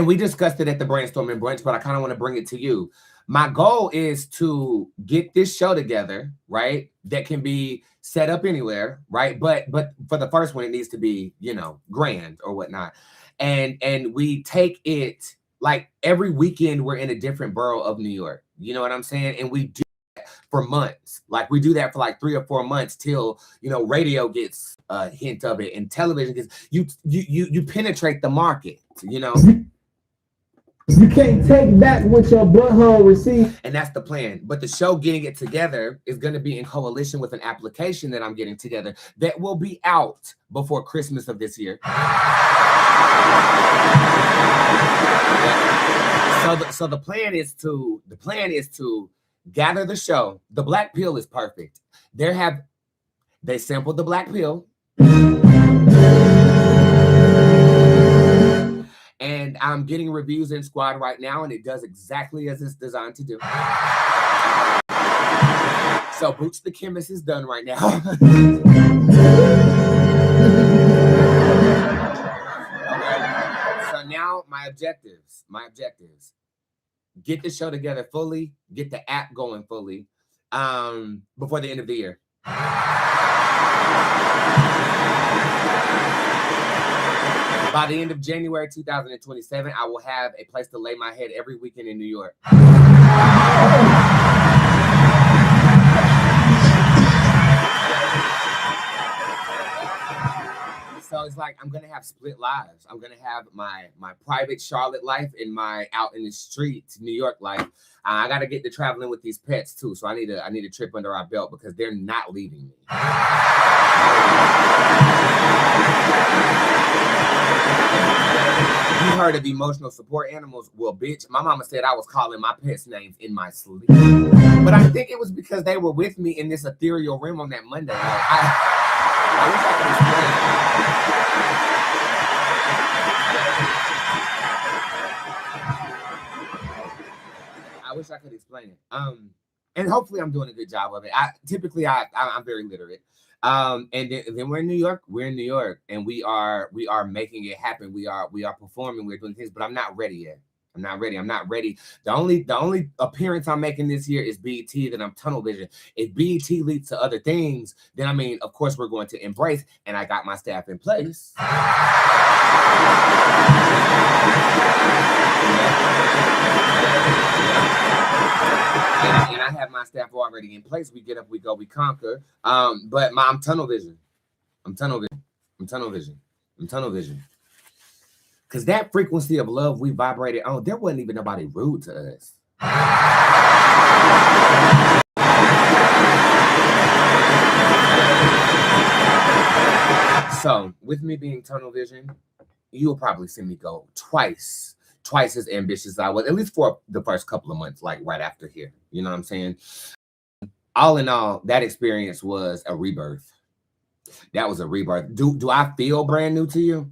we discussed it at the brainstorming brunch, but I kind of want to bring it to you. My goal is to get this show together, right? That can be set up anywhere, right? But for the first one, it needs to be, you know, grand or whatnot. And we take it like every weekend we're in a different borough of New York. You know what I'm saying? And we do that for months. Like we do that for like 3 or 4 months till, you know, radio gets a hint of it and television gets, you penetrate the market, you know?
You can't take back what your butthole received.
And that's the plan. But the show getting it together is going to be in coalition with an application that I'm getting together that will be out before Christmas of this year. So the plan is to gather the show. The black pill is perfect. They sampled the black pill. And I'm getting reviews in Squad right now, and it does exactly as it's designed to do. So Boots the Chemist is done right now. So now my objectives. Get the show together fully, get the app going fully before the end of the year. By the end of January 2027, I will have a place to lay my head every weekend in New York. So it's like I'm gonna have split lives. I'm gonna have my private Charlotte life and my out in the streets New York life. I gotta get to traveling with these pets too. So I need a trip under our belt because they're not leaving me. You heard of emotional support animals? Well, bitch, my mama said I was calling my pets' names in my sleep. But I think it was because they were with me in this ethereal realm on that Monday. I wish I could explain it. I wish I could explain it. And hopefully I'm doing a good job of it. I'm very literate. And then we're in New York. We're in New York, and we are making it happen. We are performing. We're doing things, but I'm not ready yet. I'm not ready. The only appearance I'm making this year is BET. That I'm tunnel vision. If BET leads to other things, then I mean, of course, we're going to embrace. And I got my staff in place. And I have my staff already in place. We get up, we go, we conquer. But I'm tunnel vision. I'm tunnel vision. Because that frequency of love we vibrated on, there wasn't even nobody rude to us. So, with me being tunnel vision, you'll probably see me go twice as ambitious as I was, at least for the first couple of months, like right after here. You know what I'm saying? All in all, that experience was a rebirth. That was a rebirth. Do I feel brand new to you?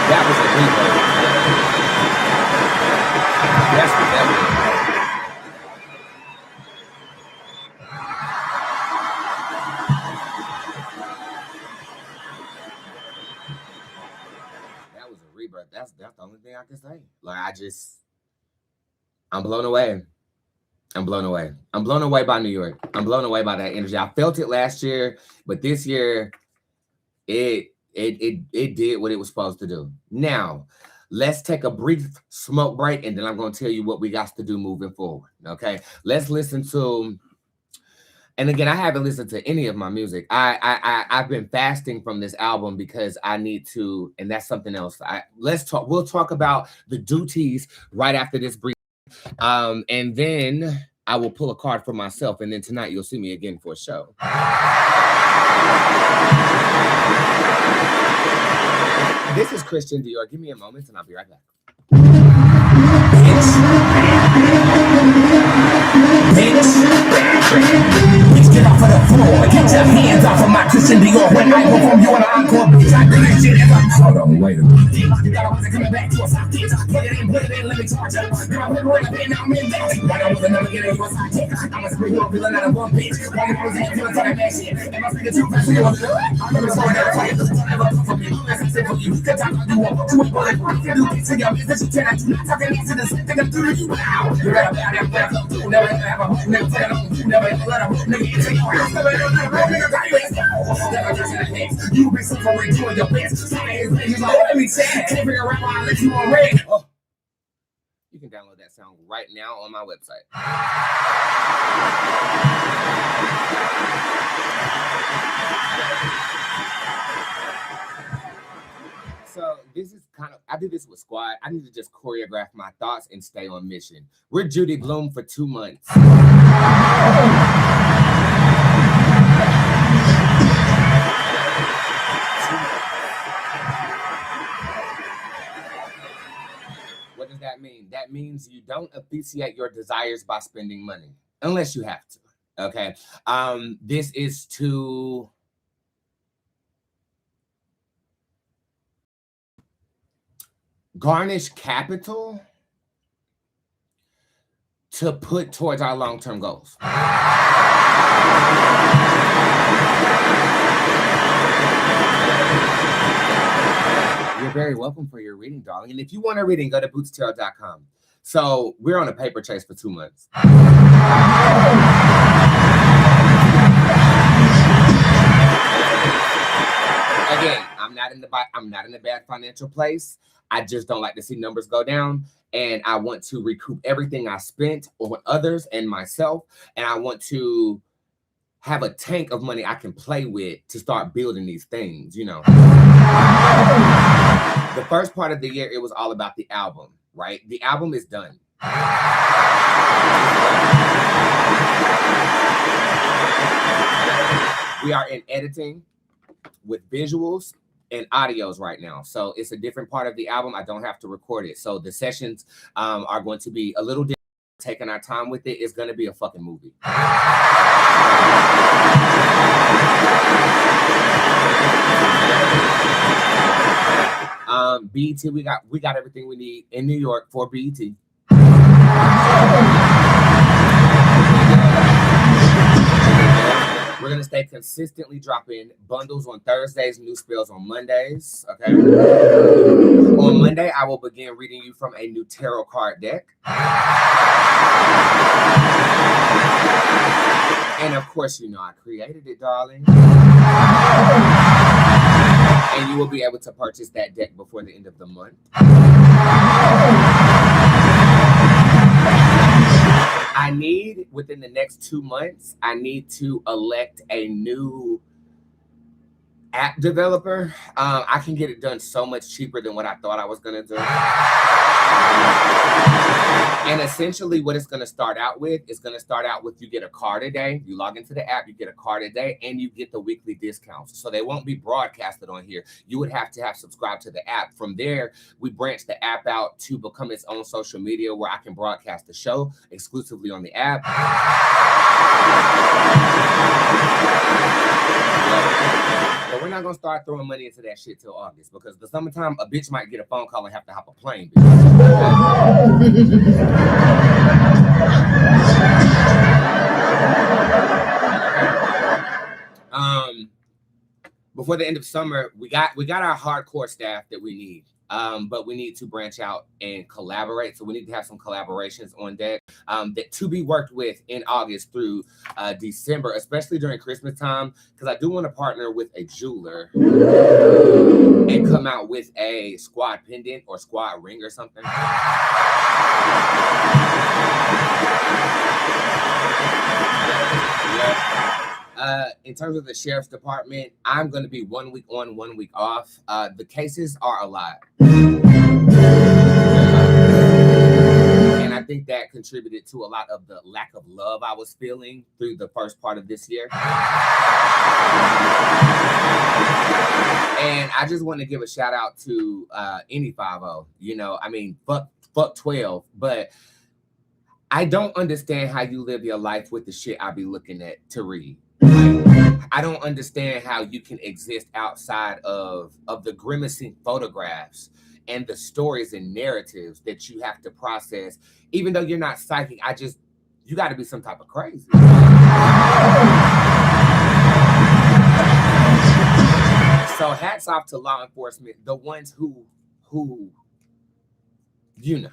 That was a rebirth. That's what that was. That was a rebirth. That's the only thing I can say. Like I'm blown away. I'm blown away. I'm blown away by New York. I'm blown away by that energy. I felt it last year, but this year, it did what it was supposed to do. Now, let's take a brief smoke break, and then I'm going to tell you what we got to do moving forward. Okay, let's listen to. And again, I haven't listened to any of my music. I've been fasting from this album because I need to, and that's something else. We'll talk about the duties right after this brief. And then I will pull a card for myself, and then tonight you'll see me again for a show. This is Christian Dior. Give me a moment, and I'll be right back. Bitch, get off of the floor. Get your hands off of my Christian Dior. When I perform you on an encore, bitch, I do this shit as I'm. Hold on, wait a minute. Coming back to us, I did. Put it in, let me charge up. Girl, I'm in, I'm in that. Like I was another getting for side chick. I'm a superhero, feeling out of one bitch. One of those hands, feeling that shit. And my speaker too fast, you want to I'm never slowing down, fight. Whatever for me, that's a simple you. Cause I'm gonna do what you want. I can do this to your business, you cannot do not talking into the same thing I'm doing you now. You're right about that, but I'm doing never have a hope, never tell them, never let them, nigga, you take your house, never let them, nigga, got you, never just in the face. You be suffering, doing your best. He's like, let me say, can't figure out why I let you on red. Oh. You can download that sound right now on my website. So this is I do this with squad. I need to just choreograph my thoughts and stay on mission. We're Judy Bloom for 2 months. What does that mean? That means you don't appreciate your desires by spending money, unless you have to. Okay. This is to garnish capital to put towards our long-term goals. You're very welcome for your reading, darling. And if you want a reading, go to bootztarot.com. So we're on a paper chase for 2 months. Again, I'm not in a bad financial place. I just don't like to see numbers go down, and I want to recoup everything I spent on others and myself, and I want to have a tank of money I can play with to start building these things, you know. The first part of the year, it was all about the album, right? The album is done. We are in editing with visuals and audios right now. So it's a different part of the album. I don't have to record it. So the sessions are going to be a little different. Taking our time with it. It's going to be a fucking movie. BET, we got everything we need in New York for BET. We're going to stay consistently dropping bundles on Thursdays, new spells on Mondays, okay? On Monday, I will begin reading you from a new tarot card deck. And of course, you know, I created it, darling. And you will be able to purchase that deck before the end of the month. I need, within the next 2 months, I need to elect a new app developer. I can get it done so much cheaper than what I thought I was going to do. And essentially what it's going to start out with is going to start out with you get a card a day. You log into the app, you get a card a day, and you get the weekly discounts. So they won't be broadcasted on here. You would have to have subscribed to the app. From there, we branch the app out to become its own social media where I can broadcast the show exclusively on the app. But we're not going to start throwing money into that shit till August because the summertime, a bitch might get a phone call and have to hop a plane. Before the end of summer, we got our hardcore staff that we need. But we need to branch out and collaborate. So we need to have some collaborations on deck that to be worked with in August through December, especially during Christmas time, because I do want to partner with a jeweler and come out with a squad pendant or squad ring or something. In terms of the sheriff's department, I'm going to be 1 week on, 1 week off. The cases are a lot. And I think that contributed to a lot of the lack of love I was feeling through the first part of this year. And I just want to give a shout out to any 5-0. You know, I mean, fuck 12, but I don't understand how you live your life with the shit I be looking at to read. I don't understand how you can exist outside of the grimacing photographs and the stories and narratives that you have to process. Even though you're not psychic, you got to be some type of crazy. So hats off to law enforcement, the ones who you know.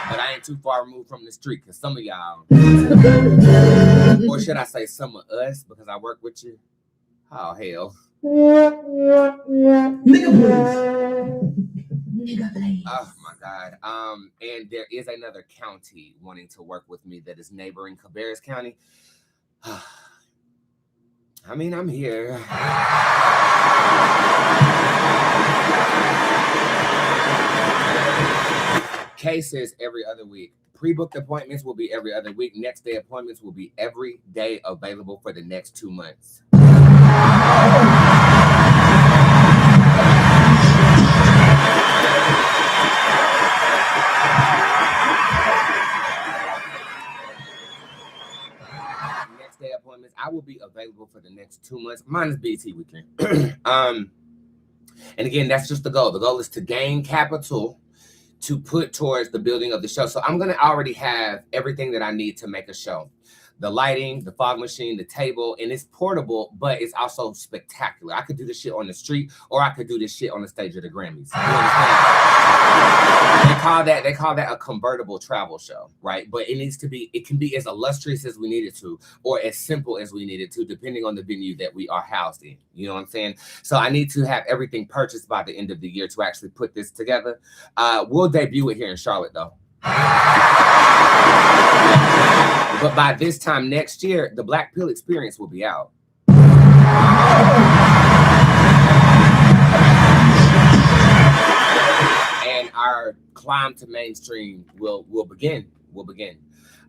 But I ain't too far removed from the street because some of y'all, or should I say some of us, because I work with you. Oh, hell.
Nigga, please.
Oh, my God. And there is another county wanting to work with me that is neighboring Cabarrus County. I mean, I'm here. Cases every other week. Pre-booked appointments will be every other week. Next day appointments will be every day available for the next 2 months. Next day appointments, I will be available for the next 2 months. Minus BT weekend. And again, that's just the goal. The goal is to gain capital to put towards the building of the show. So I'm going to already have everything that I need to make a show. the lighting, the fog machine, the table, and it's portable, but it's also spectacular. I could do this shit on the street, or I could do this shit on the stage of the Grammys. You understand? They call that a convertible travel show, right? But it can be as illustrious as we need it to, or as simple as we need it to, depending on the venue that we are housed in. You know what I'm saying? So I need to have everything purchased by the end of the year to actually put this together. We'll debut it here in Charlotte, though. But by this time next year, the Black Pill Experience will be out. And our climb to mainstream will begin.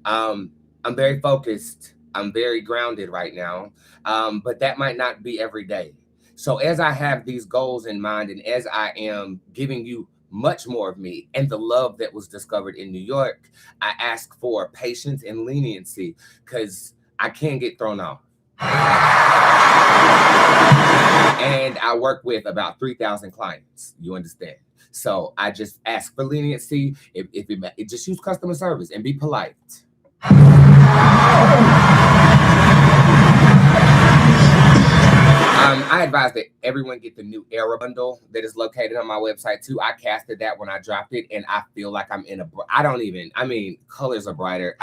I'm very focused. I'm very grounded right now. But that might not be every day. So as I have these goals in mind, and as I am giving you much more of me and the love that was discovered in New York, I ask for patience and leniency, because I can get thrown off. And I work with about 3,000 clients, you understand? So I just ask for leniency. If it just use customer service and be polite. I advise that everyone get the new Era bundle that is located on my website too. I casted that when I dropped it, and I feel like I'm in colors are brighter.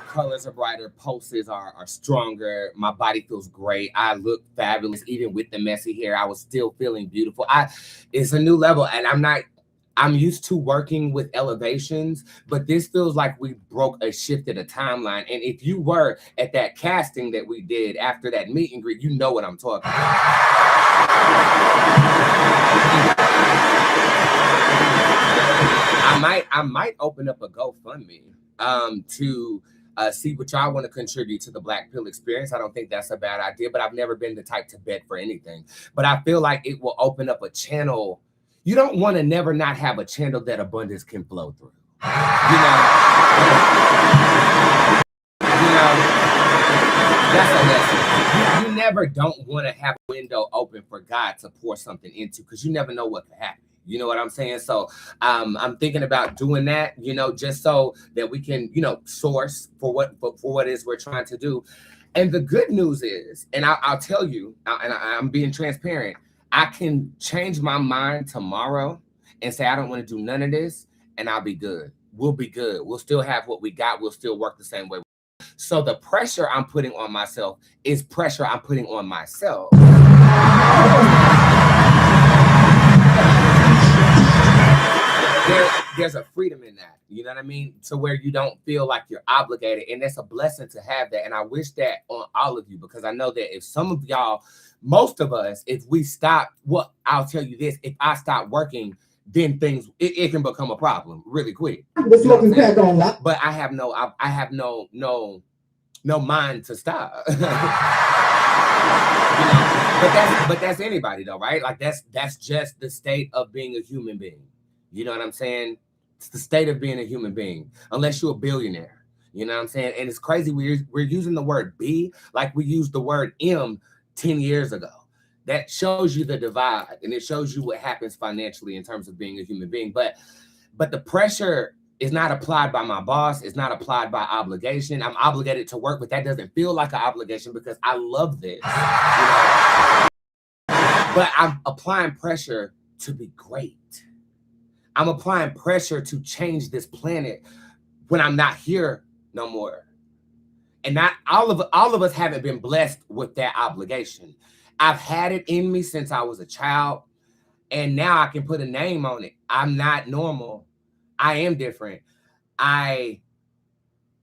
Colors are brighter, pulses are stronger, my body feels great, I look fabulous. Even with the messy hair, I was still feeling beautiful. It's a new level, and I'm used to working with elevations, but this feels like we broke a shift in a timeline. And if you were at that casting that we did after that meet and greet, you know what I'm talking about. I might open up a GoFundMe to see what y'all want to contribute to the Black Pill Experience. I don't think that's a bad idea, but I've never been the type to bet for anything. But I feel like it will open up a channel. You don't want to never not have a channel that abundance can flow through. That's a lesson. You never don't want to have a window open for God to pour something into, because you never know what could happen. You know what I'm saying? So I'm thinking about doing that, just so that we can, source for what it is we're trying to do. And the good news is, and I'll tell you, and I'm being transparent, I can change my mind tomorrow and say I don't want to do none of this, and I'll be good. We'll be good. We'll still have what we got. We'll still work the same way. So the pressure I'm putting on myself is pressure I'm putting on myself. There's a freedom in that, you know what I mean? To where you don't feel like you're obligated, and it's a blessing to have that. And I wish that on all of you, because I know that if some of y'all, most of us, if we stop, I'll tell you this, if I stop working, then it can become a problem really quick. But I have no mind to stop. But that's anybody though, right? Like that's just the state of being a human being. You know what I'm saying? It's the state of being a human being, unless you're a billionaire. You know what I'm saying? And it's crazy. We're using the word B like we used the word M 10 years ago. That shows you the divide, and it shows you what happens financially in terms of being a human being. But the pressure is not applied by my boss. It's not applied by obligation. I'm obligated to work, but that doesn't feel like an obligation because I love this. But I'm applying pressure to be great. I'm applying pressure to change this planet when I'm not here no more. And not all of us haven't been blessed with that obligation. I've had it in me since I was a child, and now I can put a name on it. I'm not normal. I am different. I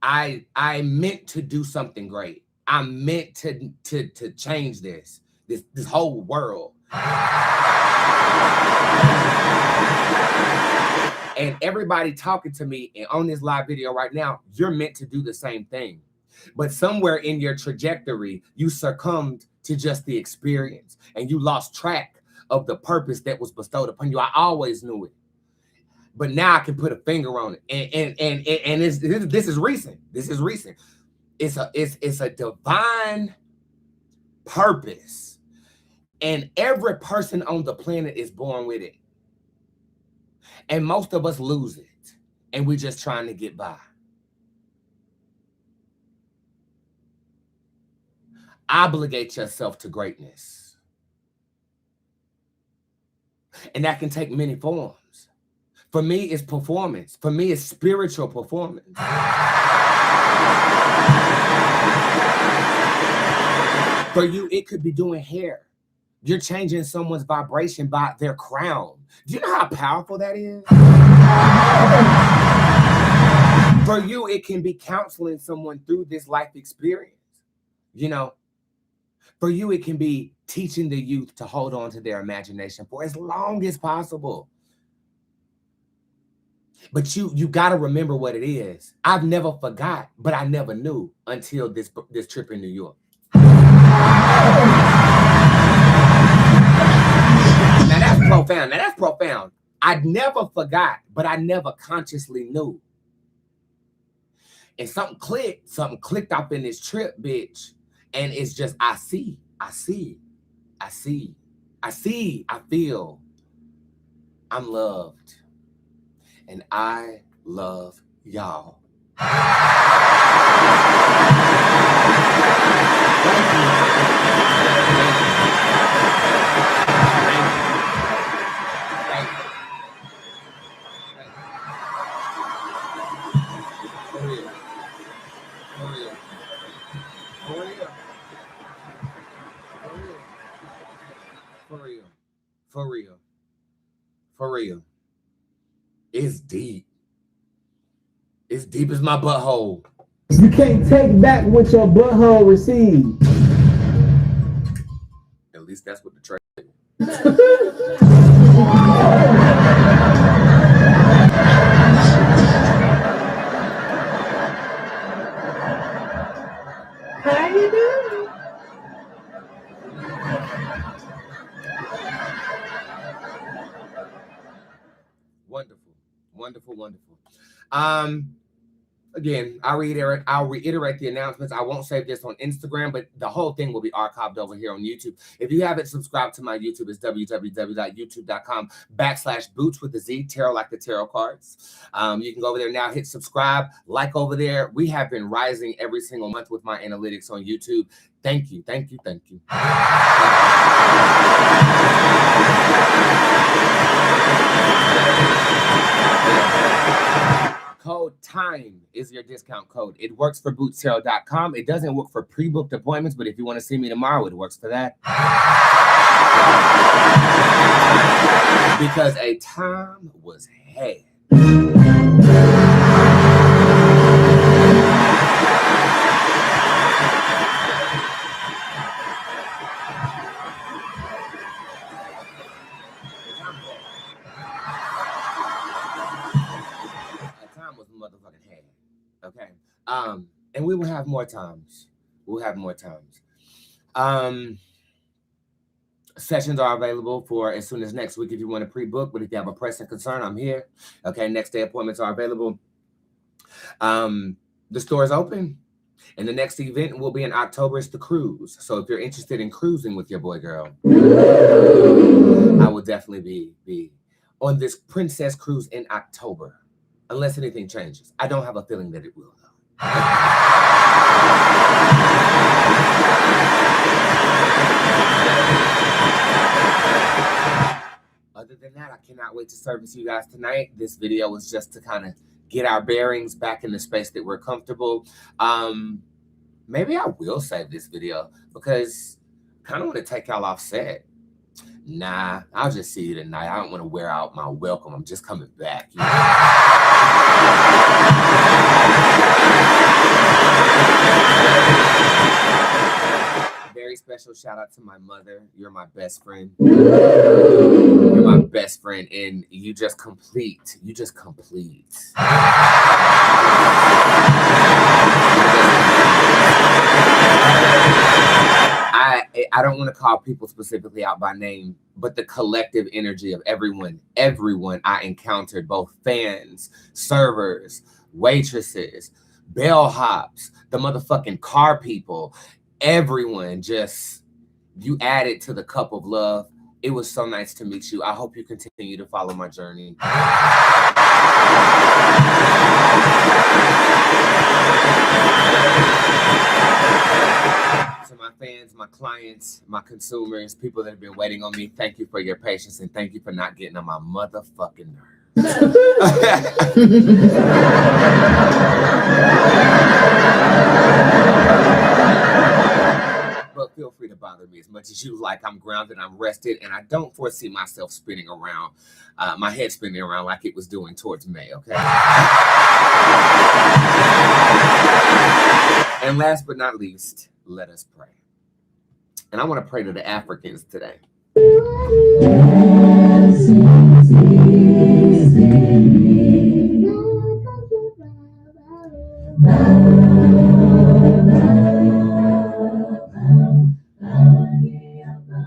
meant to do something great. I'm meant to change this whole world. And everybody talking to me and on this live video right now, you're meant to do the same thing. But somewhere in your trajectory, you succumbed to just the experience and you lost track of the purpose that was bestowed upon you. I always knew it, but now I can put a finger on it. And this is recent. This is recent. It's a divine purpose, and every person on the planet is born with it. And most of us lose it. And we're just trying to get by. Obligate yourself to greatness. And that can take many forms. For me, it's performance. For me, it's spiritual performance. For you, it could be doing hair. You're changing someone's vibration by their crown. Do you know how powerful that is? For you, it can be counseling someone through this life experience. You know, for you, it can be teaching the youth to hold on to their imagination for as long as possible. But you got to remember what it is. I've never forgot, but I never knew until this trip in New York. Now that's profound. Now that's profound. I never forgot, but I never consciously knew. And something clicked up in this trip, bitch. And it's just, I feel I'm loved. And I love y'all. Thank you. For real. It's deep. It's deep as my butthole.
You can't take back what your butthole received.
At least that's what the trade is.
How you doing?
Wonderful. Again, I'll reiterate the announcements. I won't save this on Instagram, but the whole thing will be archived over here on YouTube. If you haven't subscribed to my YouTube, it's www.youtube.com/Bootzé with a Z, tarot like the tarot cards. You can go over there now, hit subscribe, like over there. We have been rising every single month with my analytics on YouTube. Thank you. Code TIME is your discount code. It works for bootztarot.com. It doesn't work for pre-booked appointments, but if you want to see me tomorrow, it works for that. Because a time was had. Okay. And we will have more times. Sessions are available for as soon as next week if you want to pre-book, but if you have a pressing concern, I'm here. Okay, next day appointments are available. The store is open, and the next event will be in October. It's the cruise. So if you're interested in cruising with your boy girl, I will definitely be on this princess cruise in October. Unless anything changes. I don't have a feeling that it will, though. Other than that, I cannot wait to service you guys tonight. This video was just to kind of get our bearings back in the space that we're comfortable. Maybe I will save this video because I kind of want to take y'all off set. Nah, I'll just see you tonight. I don't want to wear out my welcome. I'm just coming back. You know? Very special shout out to my mother. You're my best friend. You're my best friend, and you just complete. I don't want to call people specifically out by name, but the collective energy of everyone I encountered, both fans, servers, waitresses, bellhops, the motherfucking car people, everyone just, you added to the cup of love It was so nice to meet you. I hope you continue to follow my journey. To my fans, my clients, my consumers, people that have been waiting on me, thank you for your patience and thank you for not getting on my motherfucking nerves. But feel free to bother me as much as you like. I'm grounded, I'm rested, and I don't foresee myself spinning around, my head spinning around like it was doing towards May, okay? And last but not least, let us pray. And I want to pray to the Africans today.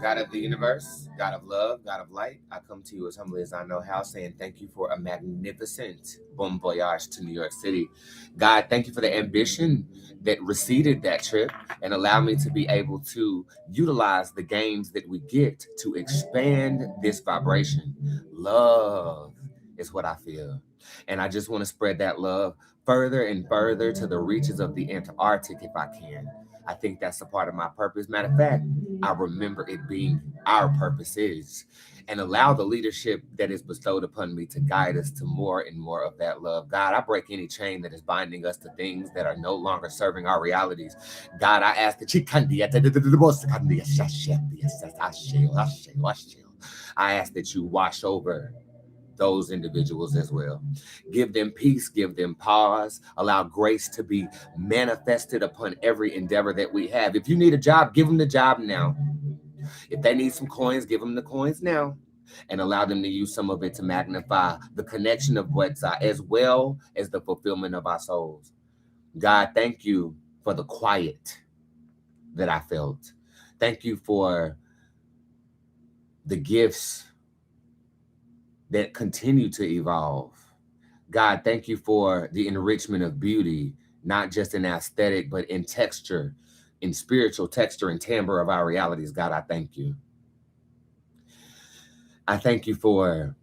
God of the universe, God of love, God of light, I come to you as humbly as I know how, saying thank you for a magnificent bon voyage to New York City. God, thank you for the ambition that preceded that trip and allow me to be able to utilize the gains that we get to expand this vibration. Love is what I feel. And I just want to spread that love further and further to the reaches of the Antarctic if I can. I think that's a part of my purpose. Matter of fact, I remember it being our purpose is, and allow the leadership that is bestowed upon me to guide us to more and more of that love. God, I break any chain that is binding us to things that are no longer serving our realities. God, I ask that you I ask that you wash over those individuals as well. Give them peace, give them pause, allow grace to be manifested upon every endeavor that we have. If you need a job, give them the job now. If they need some coins, give them the coins now, and allow them to use some of it to magnify the connection of Bootzé as well as the fulfillment of our souls. God, thank you for the quiet that I felt. Thank you for the gifts that continue to evolve. God, thank you for the enrichment of beauty, not just in aesthetic, but in texture, in spiritual texture and timbre of our realities. God, I thank you. I thank you for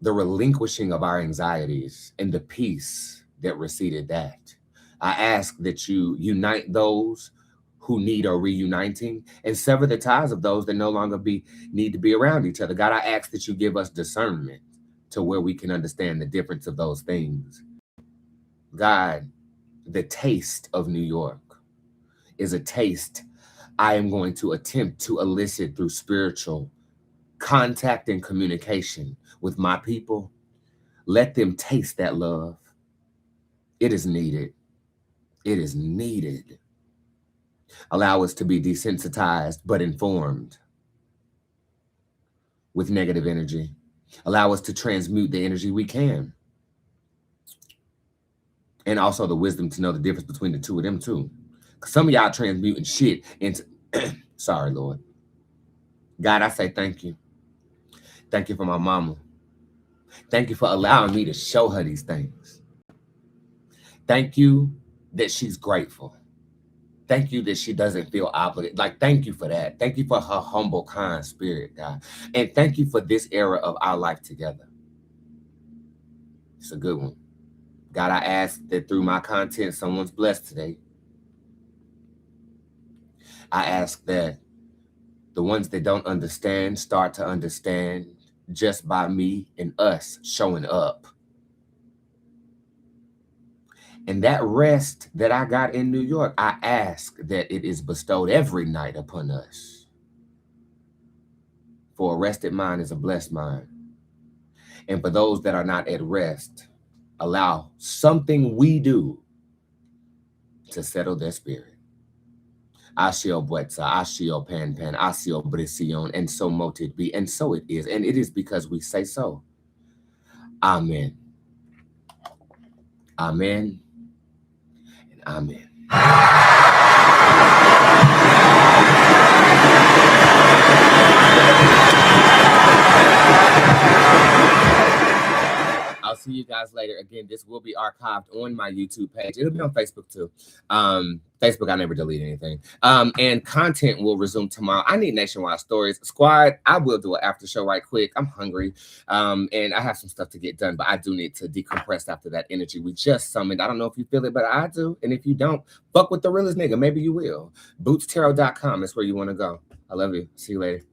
the relinquishing of our anxieties and the peace that preceded that. I ask that you unite those who need a reuniting and sever the ties of those that no longer need to be around each other. God, I ask that you give us discernment to where we can understand the difference of those things. God, the taste of New York is a taste I am going to attempt to elicit through spiritual contact and communication with my people. Let them taste that love. It is needed. It is needed. Allow us to be desensitized but informed with negative energy. Allow us to transmute the energy we can. And also the wisdom to know the difference between the two of them too. Because some of y'all transmuting shit into, sorry, Lord. God, I say thank you. Thank you for my mama. Thank you for allowing me to show her these things. Thank you that she's grateful. Thank you that she doesn't feel obligated. Like, thank you for that. Thank you for her humble, kind spirit, God. And thank you for this era of our life together. It's a good one. God, I ask that through my content, someone's blessed today. I ask that the ones that don't understand start to understand just by me and us showing up. And that rest that I got in New York, I ask that it is bestowed every night upon us. For a rested mind is a blessed mind. And for those that are not at rest, allow something we do to settle their spirit. Asio Bootzé, Asio Pan Pan, Asio Brision, and so mote it be, and so it is. And it is because we say so. Amen. Amen. Amen. I'll see you guys later. Again, this will be archived on my YouTube page. It'll be on Facebook too. Facebook, I never delete anything. And content will resume tomorrow. I need nationwide stories. Squad, I will do an after show right quick. I'm hungry. And I have some stuff to get done, but I do need to decompress after that energy we just summoned. I don't know if you feel it, but I do. And if you don't, fuck with the realest nigga. Maybe you will. Bootztarot.com is where you want to go. I love you. See you later.